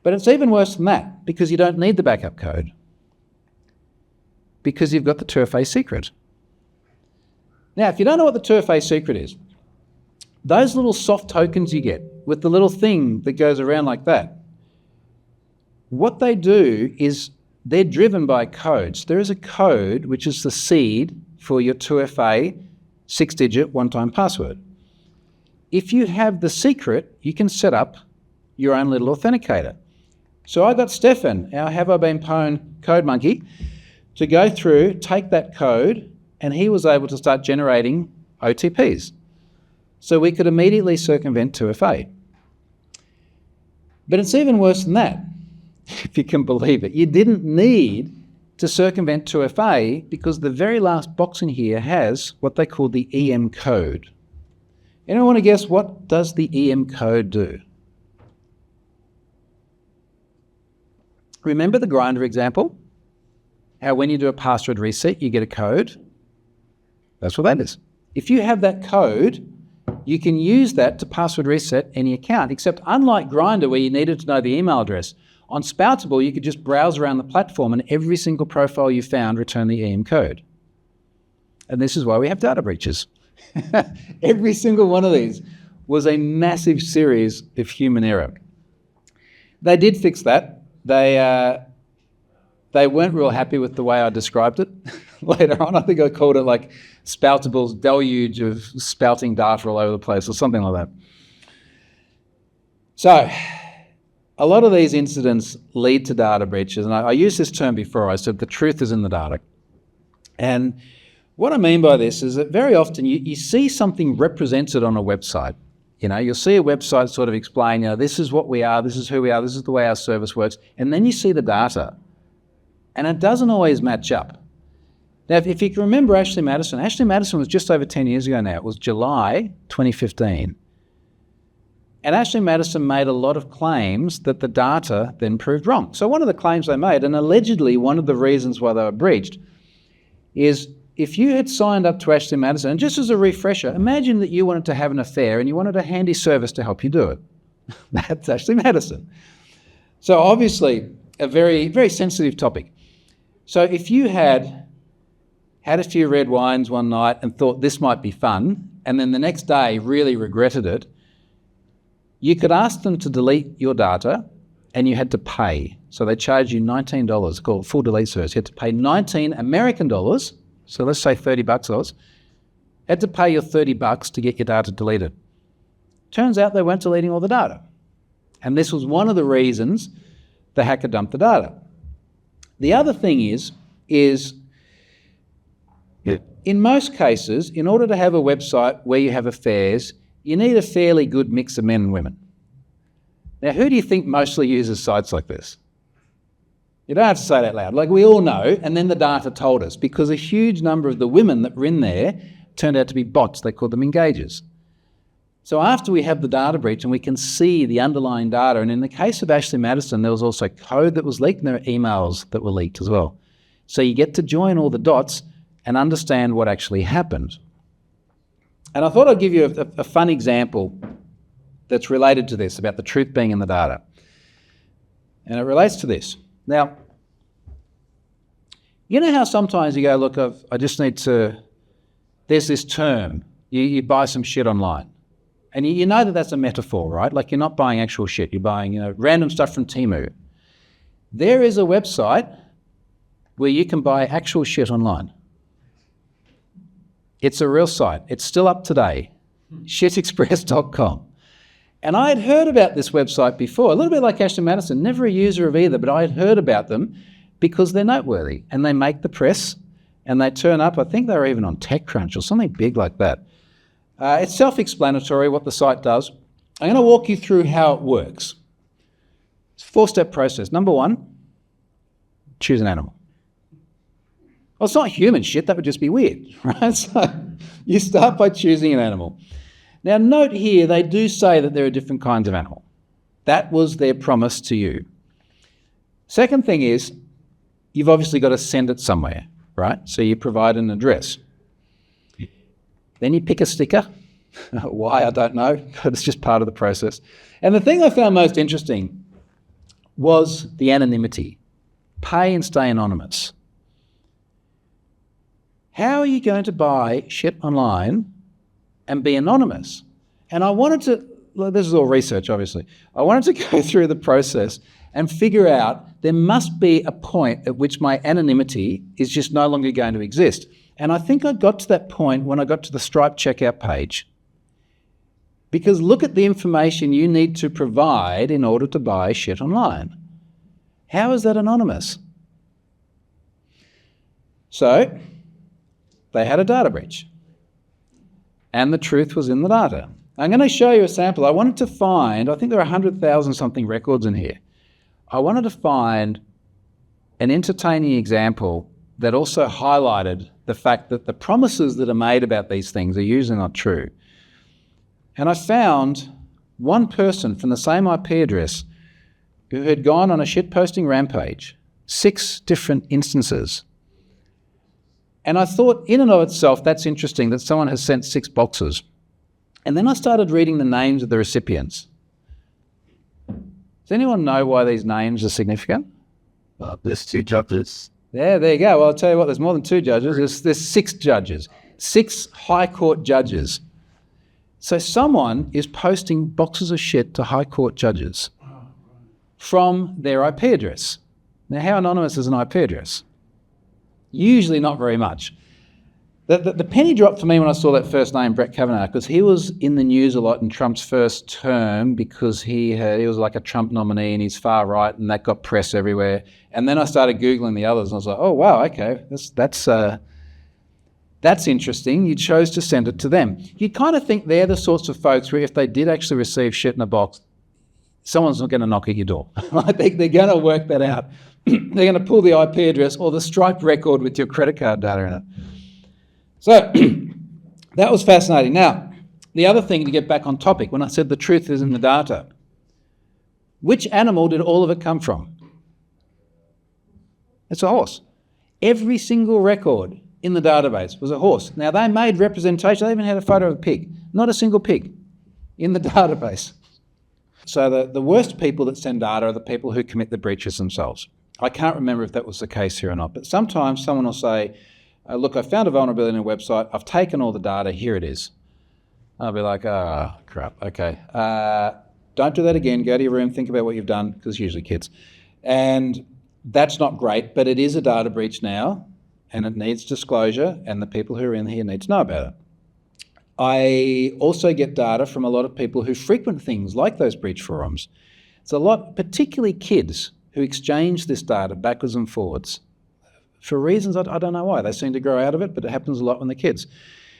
But it's even worse than that, because you don't need the backup code, because you've got the 2FA secret. Now, if you don't know what the 2FA secret is, those little soft tokens you get with the little thing that goes around like that, what they do is they're driven by codes. There is a code which is the seed for your 2FA 6-digit one-time password. If you have the secret, you can set up your own little authenticator. So I got Stefan, our Have I Been Pwned code monkey, to go through, take that code, and he was able to start generating OTPs. So we could immediately circumvent 2FA. But it's even worse than that, if you can believe it. You didn't need to circumvent 2FA because the very last box in here has what they call the EM code. Anyone want to guess what does the EM code do? Remember the Grindr example? How when you do a password reset, you get a code? That's what that is. If you have that code, you can use that to password reset any account, except unlike Grindr where you needed to know the email address, on Spoutable you could just browse around the platform and every single profile you found returned the EM code. And this is why we have data breaches. Every single one of these was a massive series of human error. They did fix that. They weren't real happy with the way I described it. later on. I think I called it like Spoutable's deluge of spouting data all over the place or something like that. So a lot of these incidents lead to data breaches, and I used this term before. I said the truth is in the data. And what I mean by this is that very often you see something represented on a website. You'll see a website sort of explain, this is what we are, this is who we are, this is the way our service works, and then you see the data, and it doesn't always match up. Now, if you can remember Ashley Madison was just over 10 years ago now. It was July 2015. And Ashley Madison made a lot of claims that the data then proved wrong. So one of the claims they made, and allegedly one of the reasons why they were breached, is if you had signed up to Ashley Madison, and just as a refresher, imagine that you wanted to have an affair and you wanted a handy service to help you do it. That's Ashley Madison. So obviously a very, very sensitive topic. So if you had a few red wines one night and thought this might be fun, and then the next day really regretted it, you could ask them to delete your data and you had to pay. So they charge you $19, called full delete service. You had to pay 19 American dollars. So let's say $30 Oz. Had to pay your $30 to get your data deleted. Turns out they weren't deleting all the data. And this was one of the reasons the hacker dumped the data. The other thing is in most cases, in order to have a website where you have affairs, you need a fairly good mix of men and women. Now, who do you think mostly uses sites like this? You don't have to say it out loud. Like we all know, and then the data told us, because a huge number of the women that were in there turned out to be bots. They called them engagers. So after we have the data breach and we can see the underlying data, and in the case of Ashley Madison, there was also code that was leaked and there were emails that were leaked as well. So you get to join all the dots and understand what actually happened. And I thought I'd give you a fun example that's related to this, about the truth being in the data. And it relates to this. Now, you know how sometimes you go, look, I just need to, there's this term, you buy some shit online. And you know that that's a metaphor, right? Like you're not buying actual shit, you're buying random stuff from Temu. There is a website where you can buy actual shit online. It's a real site. It's still up today, shitexpress.com. And I had heard about this website before, a little bit like Ashley Madison, never a user of either, but I had heard about them because they're noteworthy and they make the press and they turn up. I think they were even on TechCrunch or something big like that. It's self-explanatory what the site does. I'm going to walk you through how it works. It's a 4-step process. Number 1, choose an animal. Well, it's not human shit, that would just be weird, right? So you start by choosing an animal. Now note here, they do say that there are different kinds of animal. That was their promise to you. Second thing is, you've obviously got to send it somewhere, right? So you provide an address. Then you pick a sticker. Why, I don't know, but it's just part of the process. And the thing I found most interesting was the anonymity. Pay and stay anonymous. How are you going to buy shit online and be anonymous? And I wanted to, well, this is all research obviously, I wanted to go through the process and figure out there must be a point at which my anonymity is just no longer going to exist. And I think I got to that point when I got to the Stripe checkout page. Because look at the information you need to provide in order to buy shit online. How is that anonymous? So they had a data breach. And the truth was in the data. I'm going to show you a sample. I wanted to find, I think there are 100,000 something records in here. I wanted to find an entertaining example that also highlighted the fact that the promises that are made about these things are usually not true. And I found one person from the same IP address who had gone on a shitposting rampage, 6 different instances. And I thought in and of itself, that's interesting that someone has sent 6 boxes. And then I started reading the names of the recipients. Does anyone know why these names are significant? There's 2 judges. Yeah, there you go. Well, I'll tell you what, there's more than 2 judges. There's 6 judges, 6 High Court judges. So someone is posting boxes of shit to High Court judges from their IP address. Now, how anonymous is an IP address? Usually not very much. The penny dropped for me when I saw that first name, Brett Kavanaugh, because he was in the news a lot in Trump's first term because he was like a Trump nominee and he's far right, and that got press everywhere. And then I started Googling the others and I was like, oh, wow, okay, that's interesting. You chose to send it to them. You kind of think they're the sorts of folks where if they did actually receive shit in a box, someone's not going to knock at your door. I think they're going to work that out. They're going to pull the IP address or the Stripe record with your credit card data in it. So that was fascinating. Now, the other thing, to get back on topic, when I said the truth is in the data, which animal did all of it come from? It's a horse. Every single record in the database was a horse. Now, they made representation. They even had a photo of a pig. Not a single pig in the database. So the worst people that send data are the people who commit the breaches themselves. I can't remember if that was the case here or not, but sometimes someone will say, look, I found a vulnerability in a website. I've taken all the data. Here it is. I'll be like, crap. Okay. Don't do that again. Go to your room. Think about what you've done, because it's usually kids. And that's not great, but it is a data breach now, and it needs disclosure, and the people who are in here need to know about it. I also get data from a lot of people who frequent things like those breach forums. It's a lot, particularly kids, who exchange this data backwards and forwards. For reasons I don't know why. They seem to grow out of it, but it happens a lot when they're kids.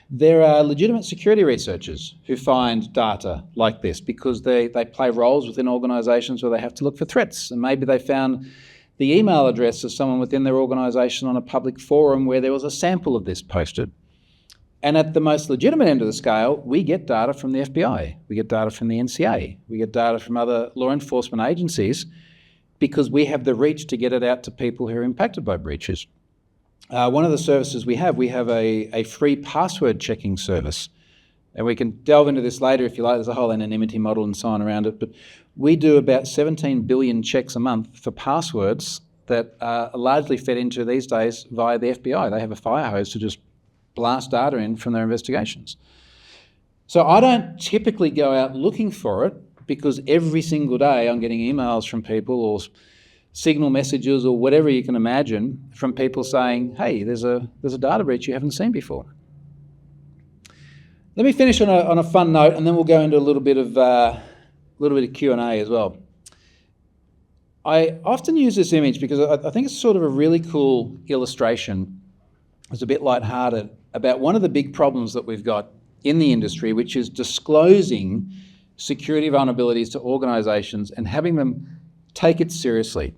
There are legitimate security researchers who find data like this because they play roles within organisations where they have to look for threats. And maybe they found the email address of someone within their organisation on a public forum where there was a sample of this posted. And at the most legitimate end of the scale, we get data from the FBI. We get data from the NCA. We get data from other law enforcement agencies because we have the reach to get it out to people who are impacted by breaches. One of the services we have a free password checking service. And we can delve into this later if you like. There's a whole anonymity model and so on around it. But we do about 17 billion checks a month for passwords that are largely fed into these days via the FBI. They have a fire hose to just blast data in from their investigations. So I don't typically go out looking for it, because every single day I'm getting emails from people or signal messages or whatever you can imagine from people saying, hey, there's a data breach you haven't seen before. Let me finish on a fun note, and then we'll go into a little bit of Q&A as well. I often use this image because I think it's sort of a really cool illustration. It's a bit lighthearted about one of the big problems that we've got in the industry, which is disclosing security vulnerabilities to organisations and having them take it seriously.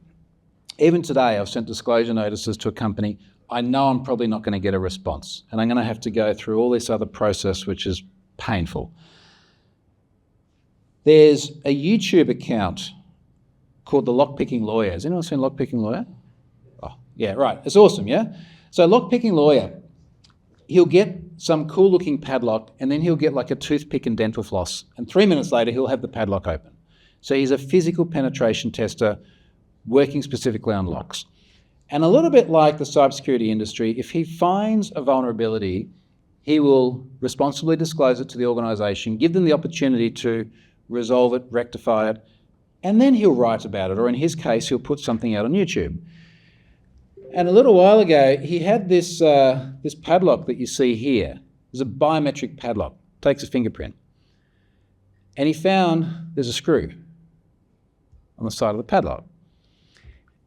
Even today, I've sent disclosure notices to a company. I know I'm probably not going to get a response, and I'm going to have to go through all this other process, which is painful. There's a YouTube account called The Lockpicking Lawyer. Has anyone seen Lockpicking Lawyer? Oh, yeah, right. It's awesome, yeah? So Lockpicking Lawyer, he'll get some cool-looking padlock, and then he'll get like a toothpick and dental floss, and 3 minutes later, he'll have the padlock open. So he's a physical penetration tester working specifically on locks. And a little bit like the cybersecurity industry, if he finds a vulnerability, he will responsibly disclose it to the organisation, give them the opportunity to resolve it, rectify it, and then he'll write about it, or in his case, he'll put something out on YouTube. And a little while ago, he had this padlock that you see here. It's a biometric padlock, takes a fingerprint. And he found there's a screw on the side of the padlock.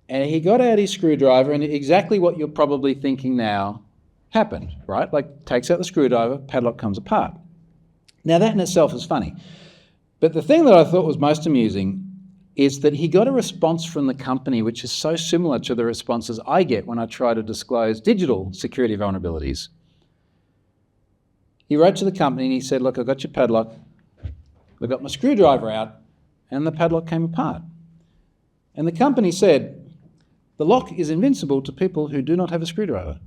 And he got out his screwdriver, and exactly what you're probably thinking now happened, right? Like, takes out the screwdriver, padlock comes apart. Now, that in itself is funny. But the thing that I thought was most amusing is that he got a response from the company which is so similar to the responses I get when I try to disclose digital security vulnerabilities. He wrote to the company and he said, look, I got your padlock, I got my screwdriver out, and the padlock came apart. And the company said, the lock is invincible to people who do not have a screwdriver.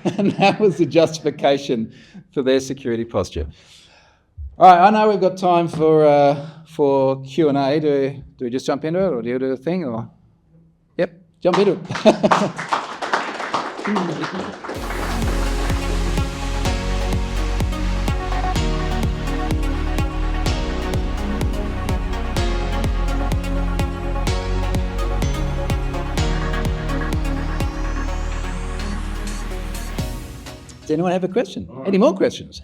And that was the justification for their security posture. All right, I know we've got time for Q&A. Do we just jump into it, or do you do a thing? Or yep, jump into it. anyone have a question? Any more questions?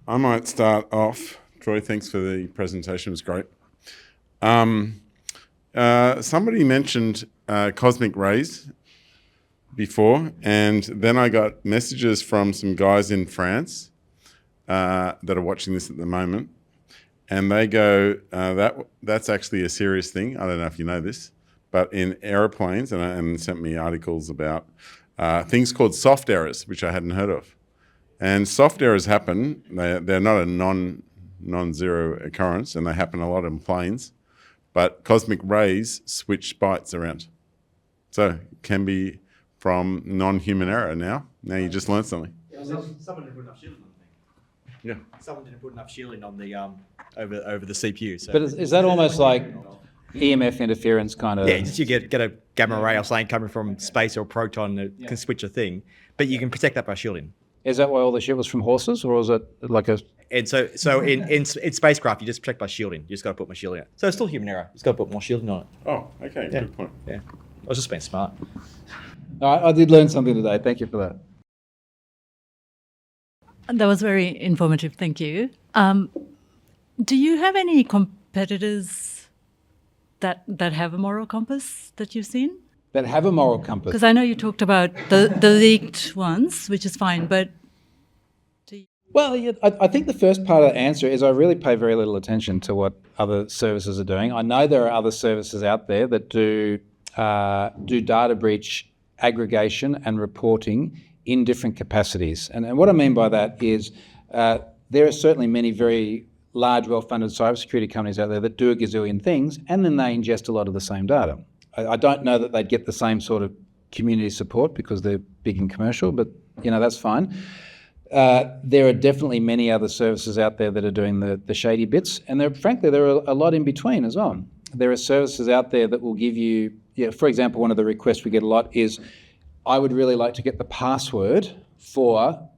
I might start off. Troy, thanks for the presentation. It was great. Somebody mentioned cosmic rays before, and then I got messages from some guys in France that are watching this at the moment, and they go, that's actually a serious thing. I don't know if you know this, but in aeroplanes, and sent me articles about things called soft errors, which I hadn't heard of. And soft errors happen. They're not a non-zero occurrence, and they happen a lot in planes. But cosmic rays switch bytes around. So it can be from non-human error now. Now you just learned something. Someone didn't put enough shielding on the thing. Yeah. Someone didn't put enough shielding on the over the CPU. So But is that almost like EMF interference kind of? yeah, just you get a gamma ray or something coming from space or a proton that can switch a thing, but you can protect that by shielding. Is that why all the shit was from horses, or is it like a? And so in spacecraft, you just protect by shielding. You just got to put more shielding on it. So it's still human error. You just got to put more shielding on it. Oh, okay. Yeah. Good point. Yeah, I was just being smart. I did learn something today. Thank you for that. That was very informative. Thank you. Do you have any competitors that have a moral compass that you've seen? That have a moral compass. Because I know you talked about the leaked ones, which is fine, but Well, yeah, I think the first part of the answer is I really pay very little attention to what other services are doing. I know there are other services out there that do data breach aggregation and reporting in different capacities. And what I mean by that is there are certainly many very large, well-funded cybersecurity companies out there that do a gazillion things, and then they ingest a lot of the same data. I don't know that they'd get the same sort of community support because they're big and commercial, but that's fine. There are definitely many other services out there that are doing the shady bits, and frankly, there are a lot in between as well. There are services out there that will give you, for example, one of the requests we get a lot is, I would really like to get the password for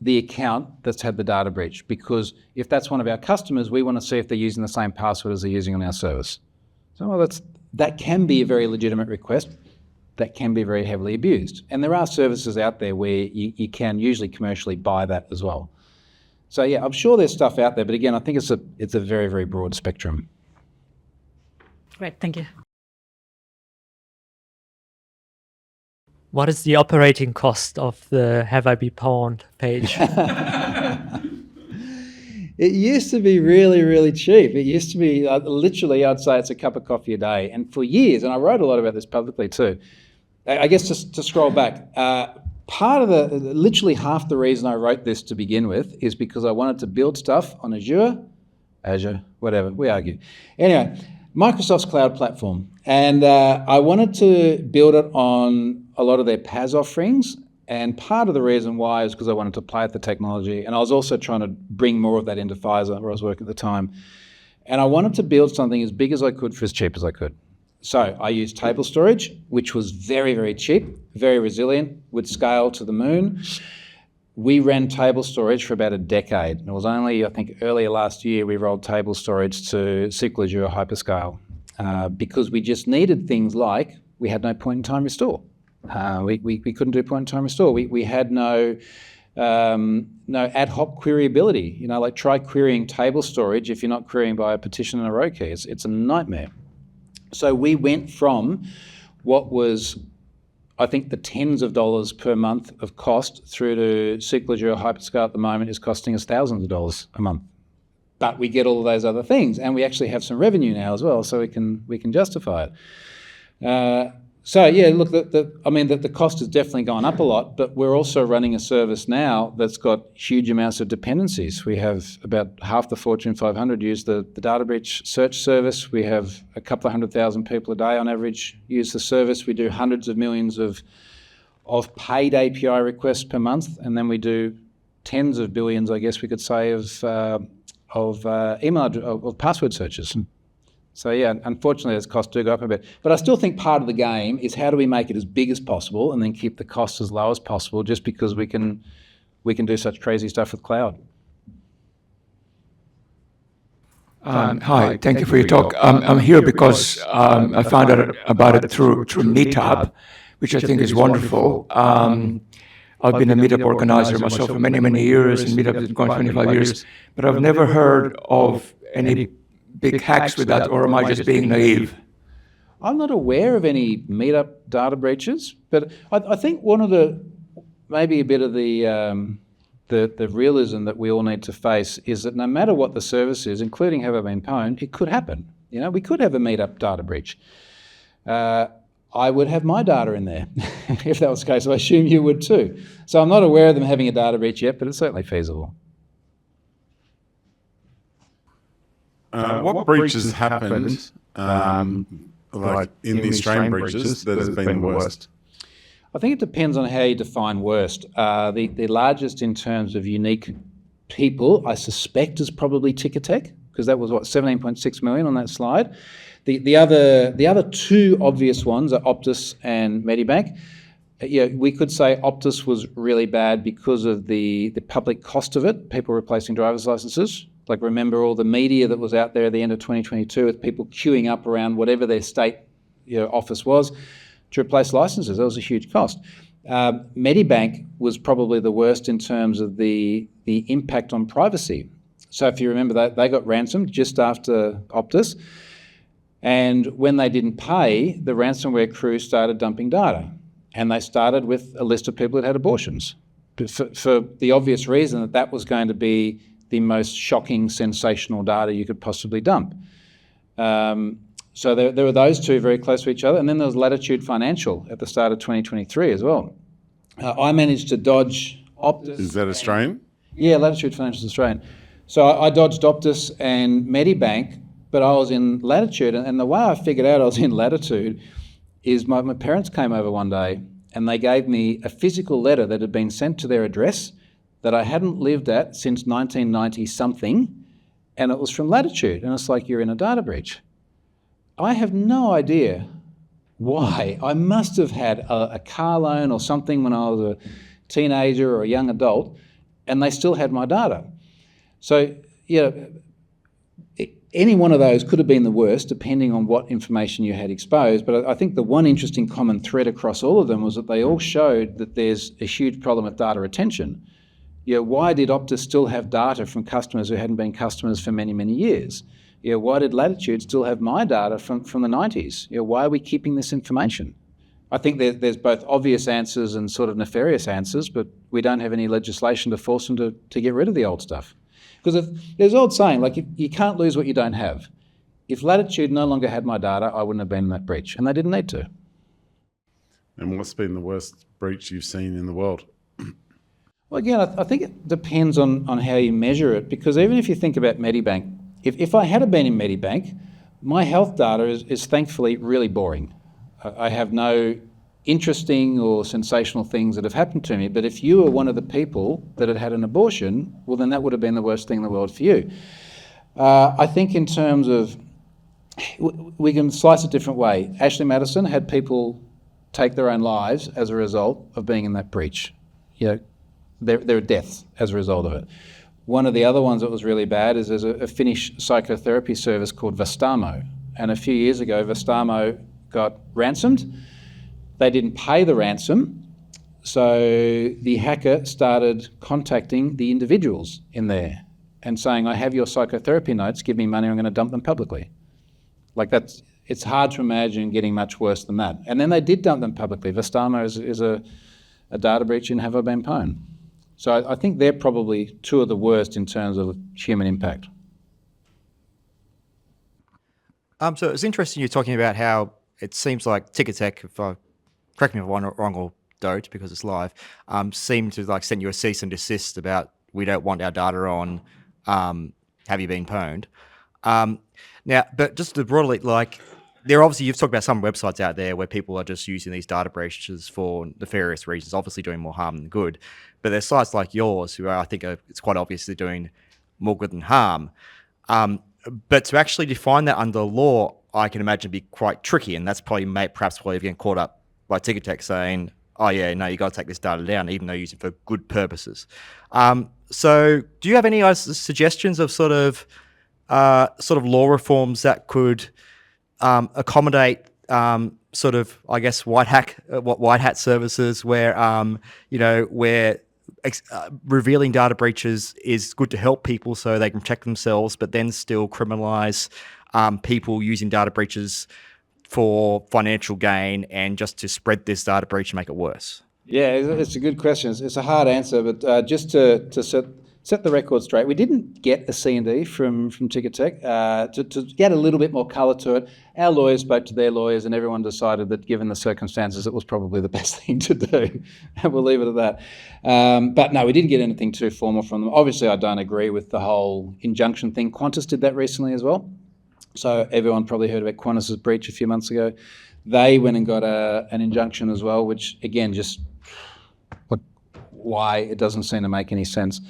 the account that's had the data breach, because if that's one of our customers, we want to see if they're using the same password as they're using on our service. So that can be a very legitimate request. That can be very heavily abused. And there are services out there where you can usually commercially buy that as well. So yeah, I'm sure there's stuff out there, but again, I think it's a very, very broad spectrum. great, thank you. What is the operating cost of the Have I Been Pwned page? It used to be really, really cheap. It used to be literally, I'd say it's a cup of coffee a day. And for years, and I wrote a lot about this publicly too, I guess just to scroll back, part of literally half the reason I wrote this to begin with is because I wanted to build stuff on Azure, whatever, we argue. Anyway, Microsoft's cloud platform. And I wanted to build it on a lot of their PaaS offerings. And part of the reason why is because I wanted to play with the technology. And I was also trying to bring more of that into Pfizer, where I was working at the time. And I wanted to build something as big as I could for as cheap as I could. So I used table storage, which was very, very cheap, very resilient, would scale to the moon. We ran table storage for about a decade. And it was only, I think, earlier last year, we rolled table storage to SQL Azure Hyperscale because we just needed things like we had no point-in-time restore. We couldn't do point-in-time restore. We had no ad hoc queryability. Like try querying table storage if you're not querying by a petition and a row key. It's a nightmare. So we went from what was, I think, the tens of dollars per month of cost through to SQL Azure Hyperscale at the moment is costing us thousands of dollars a month. But we get all of those other things, and we actually have some revenue now as well, so we can justify it. So yeah, look, the cost has definitely gone up a lot, but we're also running a service now that's got huge amounts of dependencies. We have about half the Fortune 500 use the data breach search service. We have a couple of 100,000 people a day on average use the service. We do hundreds of millions of paid API requests per month, and then we do tens of billions, I guess we could say, of password searches. So yeah, unfortunately, those costs do go up a bit. But I still think part of the game is how do we make it as big as possible and then keep the costs as low as possible, just because we can do such crazy stuff with cloud. Hi, thank you for your talk. I'm here because I found out about it through Meetup, which I think is wonderful. I've been a meetup organizer myself for many, many years, and meetups have gone 25 years, but I've never heard of any big hacks with that, or am I just being naive? I'm not aware of any meetup data breaches, but I think one of maybe a bit of the realism that we all need to face is that no matter what the service is, including Have I Been Pwned, it could happen. You know, we could have a meetup data breach. I would have my data in there if that was the case. I assume you would too. So I'm not aware of them having a data breach yet, but it's certainly feasible. What breaches happened, like in the Australian breaches, that has been the worst? I think it depends on how you define worst. The largest in terms of unique people, I suspect, is probably Ticketek, because that was, 17.6 million on that slide. The other two obvious ones are Optus and Medibank. Yeah, we could say Optus was really bad because of the public cost of it, people replacing driver's licenses. Like, remember all the media that was out there at the end of 2022 with people queuing up around whatever their state office was to replace licenses. That was a huge cost. Medibank was probably the worst in terms of the impact on privacy. So if you remember that, they got ransomed just after Optus. And when they didn't pay, the ransomware crew started dumping data. And they started with a list of people that had abortions for the obvious reason that was going to be the most shocking, sensational data you could possibly dump. So there were those two very close to each other. And then there was Latitude Financial at the start of 2023 as well. I managed to dodge Optus. Is that Australian? Yeah, Latitude Financial is Australian. So I dodged Optus and Medibank, but I was in Latitude. And the way I figured out I was in Latitude is my parents came over one day and they gave me a physical letter that had been sent to their address that I hadn't lived at since 1990-something, and it was from Latitude. And it's like, you're in a data breach. I have no idea why. I must have had a car loan or something when I was a teenager or a young adult, and they still had my data. So, any one of those could have been the worst, depending on what information you had exposed. But I think the one interesting common thread across all of them was that they all showed that there's a huge problem with data retention. Why did Optus still have data from customers who hadn't been customers for many, many years? Why did Latitude still have my data from the 90s? Why are we keeping this information? I think there's both obvious answers and sort of nefarious answers, but we don't have any legislation to force them to get rid of the old stuff. Because there's an old saying, like, you can't lose what you don't have. If Latitude no longer had my data, I wouldn't have been in that breach, and they didn't need to. And what's been the worst breach you've seen in the world? Well, again, I think it depends on how you measure it, because even if you think about Medibank, if I had been in Medibank, my health data is thankfully really boring. I have no interesting or sensational things that have happened to me, but if you were one of the people that had an abortion, well, then that would have been the worst thing in the world for you. I think in terms of, we can slice it a different way. Ashley Madison had people take their own lives as a result of being in that breach. There are deaths as a result of it. One of the other ones that was really bad is there's a Finnish psychotherapy service called Vastaamo. And a few years ago, Vastaamo got ransomed. They didn't pay the ransom. So the hacker started contacting the individuals in there and saying, I have your psychotherapy notes, give me money, I'm going to dump them publicly. It's hard to imagine getting much worse than that. And then they did dump them publicly. Vastaamo is a data breach in Have I Been Pwned. So I think they're probably two of the worst in terms of human impact. So it's interesting you're talking about how it seems like Ticketek, correct me if I'm wrong or don't because it's live, seem to send you a cease and desist about we don't want our data on Have You Been Pwned. Now, but just to broadly, there obviously, you've talked about some websites out there where people are just using these data breaches for nefarious reasons, obviously doing more harm than good. But there's sites like yours who I think it's quite obviously doing more good than harm. But to actually define that under law, I can imagine be quite tricky. And that's perhaps why you're getting caught up by Ticketek saying, oh yeah, no, you got to take this data down, even though you use it for good purposes. So do you have any suggestions of sort of law reforms that could accommodate sort of, I guess, white hat services where, where revealing data breaches is good to help people so they can protect themselves, but then still criminalize people using data breaches for financial gain and just to spread this data breach and make it worse? Yeah, it's a good question. It's a hard answer, but just to set the record straight, we didn't get a C&D from Ticketek. To get a little bit more colour to it, our lawyers spoke to their lawyers and everyone decided that given the circumstances, it was probably the best thing to do. And we'll leave it at that. But no, we didn't get anything too formal from them. Obviously, I don't agree with the whole injunction thing. Qantas did that recently as well. So everyone probably heard about Qantas's breach a few months ago. They went and got an injunction as well, which again, just why it doesn't seem to make any sense.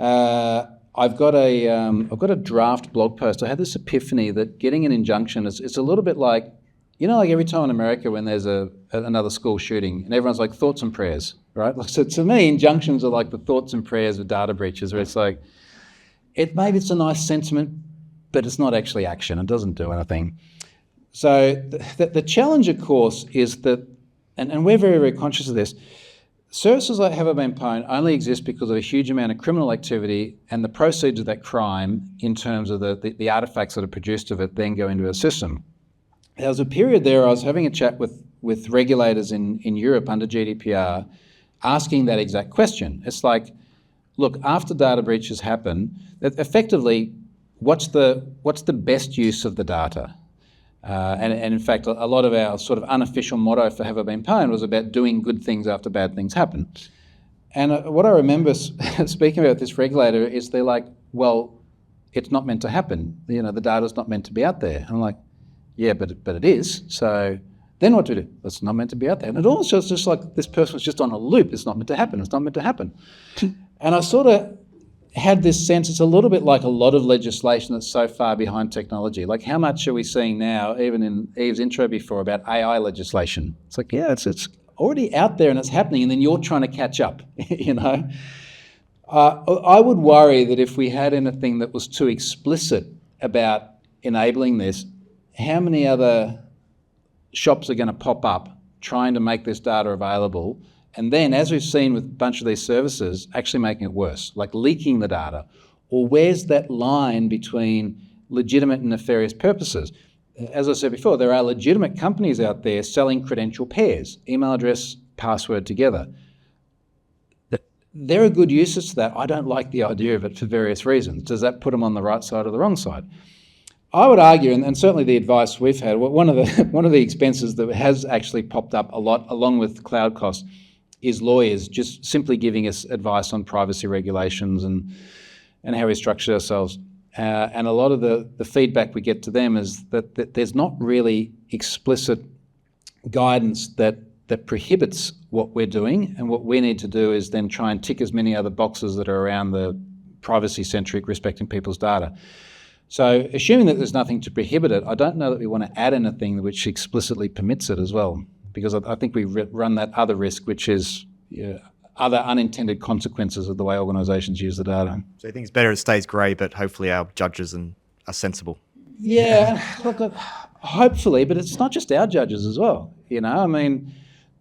I've got a draft blog post. I had this epiphany that getting an injunction is a little bit like, like every time in America when there's another school shooting and everyone's like thoughts and prayers, right? So to me, injunctions are like the thoughts and prayers of data breaches, where it's like, maybe it's a nice sentiment, but it's not actually action. It doesn't do anything. So the challenge, of course, is that, and we're very, very conscious of this, services like Have I Been Pwned only exist because of a huge amount of criminal activity, and the proceeds of that crime, in terms of the artefacts that are produced of it, then go into a system. There was a period there I was having a chat with regulators in Europe under GDPR, asking that exact question. It's like, look, after data breaches happen, effectively, what's the best use of the data? And in fact, a lot of our sort of unofficial motto for Have I Been Pwned was about doing good things after bad things happen. And what I remember speaking about this regulator is they're like, well, it's not meant to happen. The data's not meant to be out there. And I'm like, yeah, but it is. So then what do we do? It's not meant to be out there. And it almost was just like this person was just on a loop. It's not meant to happen. It's not meant to happen. And I sort of had this sense, it's a little bit like a lot of legislation that's so far behind technology. Like, how much are we seeing now, even in Eve's intro before, about AI legislation? It's like, yeah, it's already out there and it's happening, and then you're trying to catch up, I would worry that if we had anything that was too explicit about enabling this, how many other shops are going to pop up trying to make this data available, and then, as we've seen with a bunch of these services, actually making it worse, like leaking the data? Or where's that line between legitimate and nefarious purposes? As I said before, there are legitimate companies out there selling credential pairs, email address, password together. There are good uses to that. I don't like the idea of it for various reasons. Does that put them on the right side or the wrong side? I would argue, and certainly the advice we've had, one of the expenses that has actually popped up a lot, along with cloud costs, is lawyers just simply giving us advice on privacy regulations and how we structure ourselves. And a lot of the feedback we get to them is that there's not really explicit guidance that prohibits what we're doing, and what we need to do is then try and tick as many other boxes that are around the privacy-centric, respecting people's data. So assuming that there's nothing to prohibit it, I don't know that we want to add anything which explicitly permits it as well, because I think we run that other risk, which is other unintended consequences of the way organisations use the data. So you think it's better it stays grey, but hopefully our judges are sensible? Yeah, look, hopefully, but it's not just our judges as well. I mean,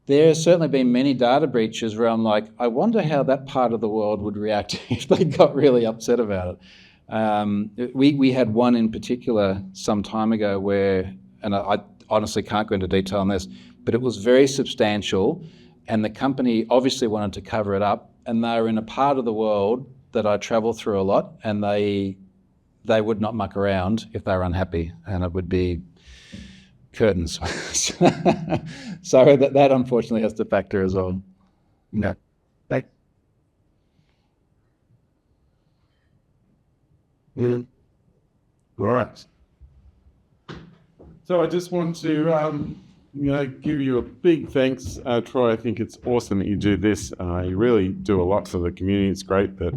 there's certainly been many data breaches where I'm like, I wonder how that part of the world would react if they got really upset about it. We had one in particular some time ago where, and I honestly can't go into detail on this, but it was very substantial, and the company obviously wanted to cover it up, and they were in a part of the world that I travel through a lot, and they would not muck around if they were unhappy, and it would be curtains. So that unfortunately has to factor as well. No. All right. So I just want to give you a big thanks, Troy. I think it's awesome that you do this. You really do a lot for the community. It's great that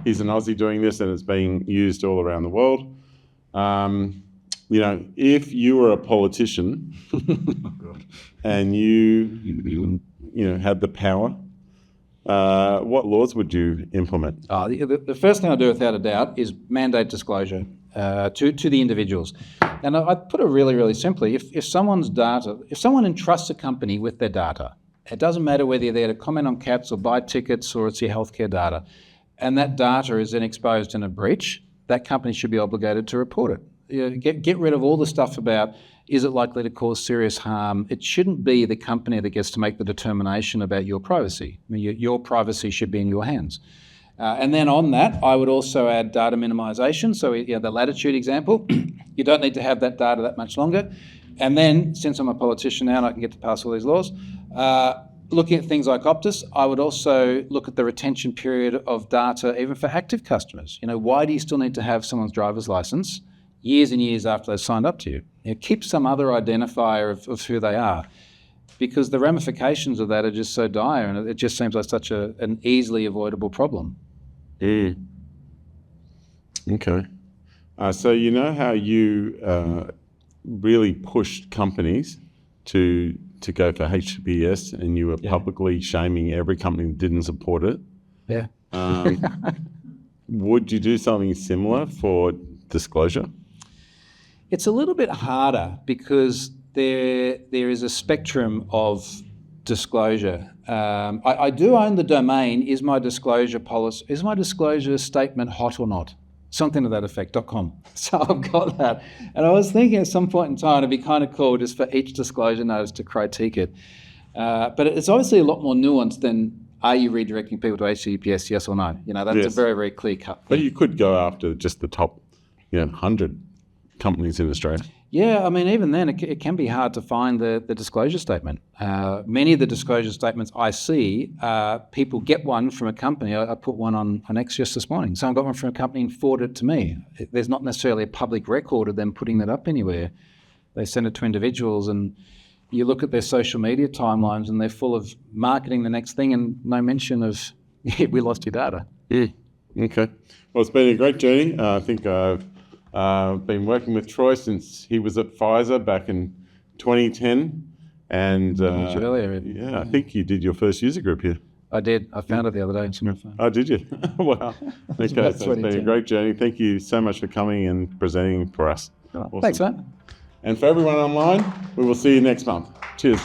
he's an Aussie doing this and it's being used all around the world. If you were a politician and you had the power, what laws would you implement? The first thing I'll do, without a doubt, is mandate disclosure. to the individuals. And I put it really, really simply. If someone entrusts a company with their data, it doesn't matter whether you're there to comment on cats or buy tickets or it's your healthcare data, and that data is then exposed in a breach, that company should be obligated to report it. You know, get rid of all the stuff about, is it likely to cause serious harm? It shouldn't be the company that gets to make the determination about your privacy. I mean, your privacy should be in your hands. And then on that, I would also add data minimization. So the latitude example, you don't need to have that data that much longer. And then, since I'm a politician now and I can get to pass all these laws, looking at things like Optus, I would also look at the retention period of data even for active customers. You know, why do you still need to have someone's driver's license years and years after they've signed up to you? You know, keep some other identifier of who they are, because the ramifications of that are just so dire, and it just seems like such an easily avoidable problem. Okay. So you know how you really pushed companies to go for HTTPS, and you were publicly shaming every company that didn't support it. Yeah. Would you do something similar for disclosure? It's a little bit harder because there is a spectrum of disclosure. I do own the domain. Is my disclosure statement hot or not? Something to that effect, .com. So I've got that. And I was thinking at some point in time it'd be kind of cool just for each disclosure notice to critique it. But it's obviously a lot more nuanced than, are you redirecting people to HTTPS, yes or no? You know, that's a very, very clear cut. But you could go after just the top 100 companies in Australia. Yeah, I mean, even then, it can be hard to find the disclosure statement. Many of the disclosure statements I see, people get one from a company. I put one on X just this morning. Someone got one from a company and forwarded it to me. There's not necessarily a public record of them putting that up anywhere. They send it to individuals, and you look at their social media timelines and they're full of marketing the next thing and no mention of, we lost your data. Okay. Well, it's been a great journey. I think I've been working with Troy since he was at Pfizer back in 2010. And earlier. Yeah, I think you did your first user group here. I did. I found it the other day. It's on my phone. Oh, did you? Wow. Okay, so it's been a great journey. Thank you so much for coming and presenting for us. Awesome. Thanks, mate. And for everyone online, we will see you next month. Cheers.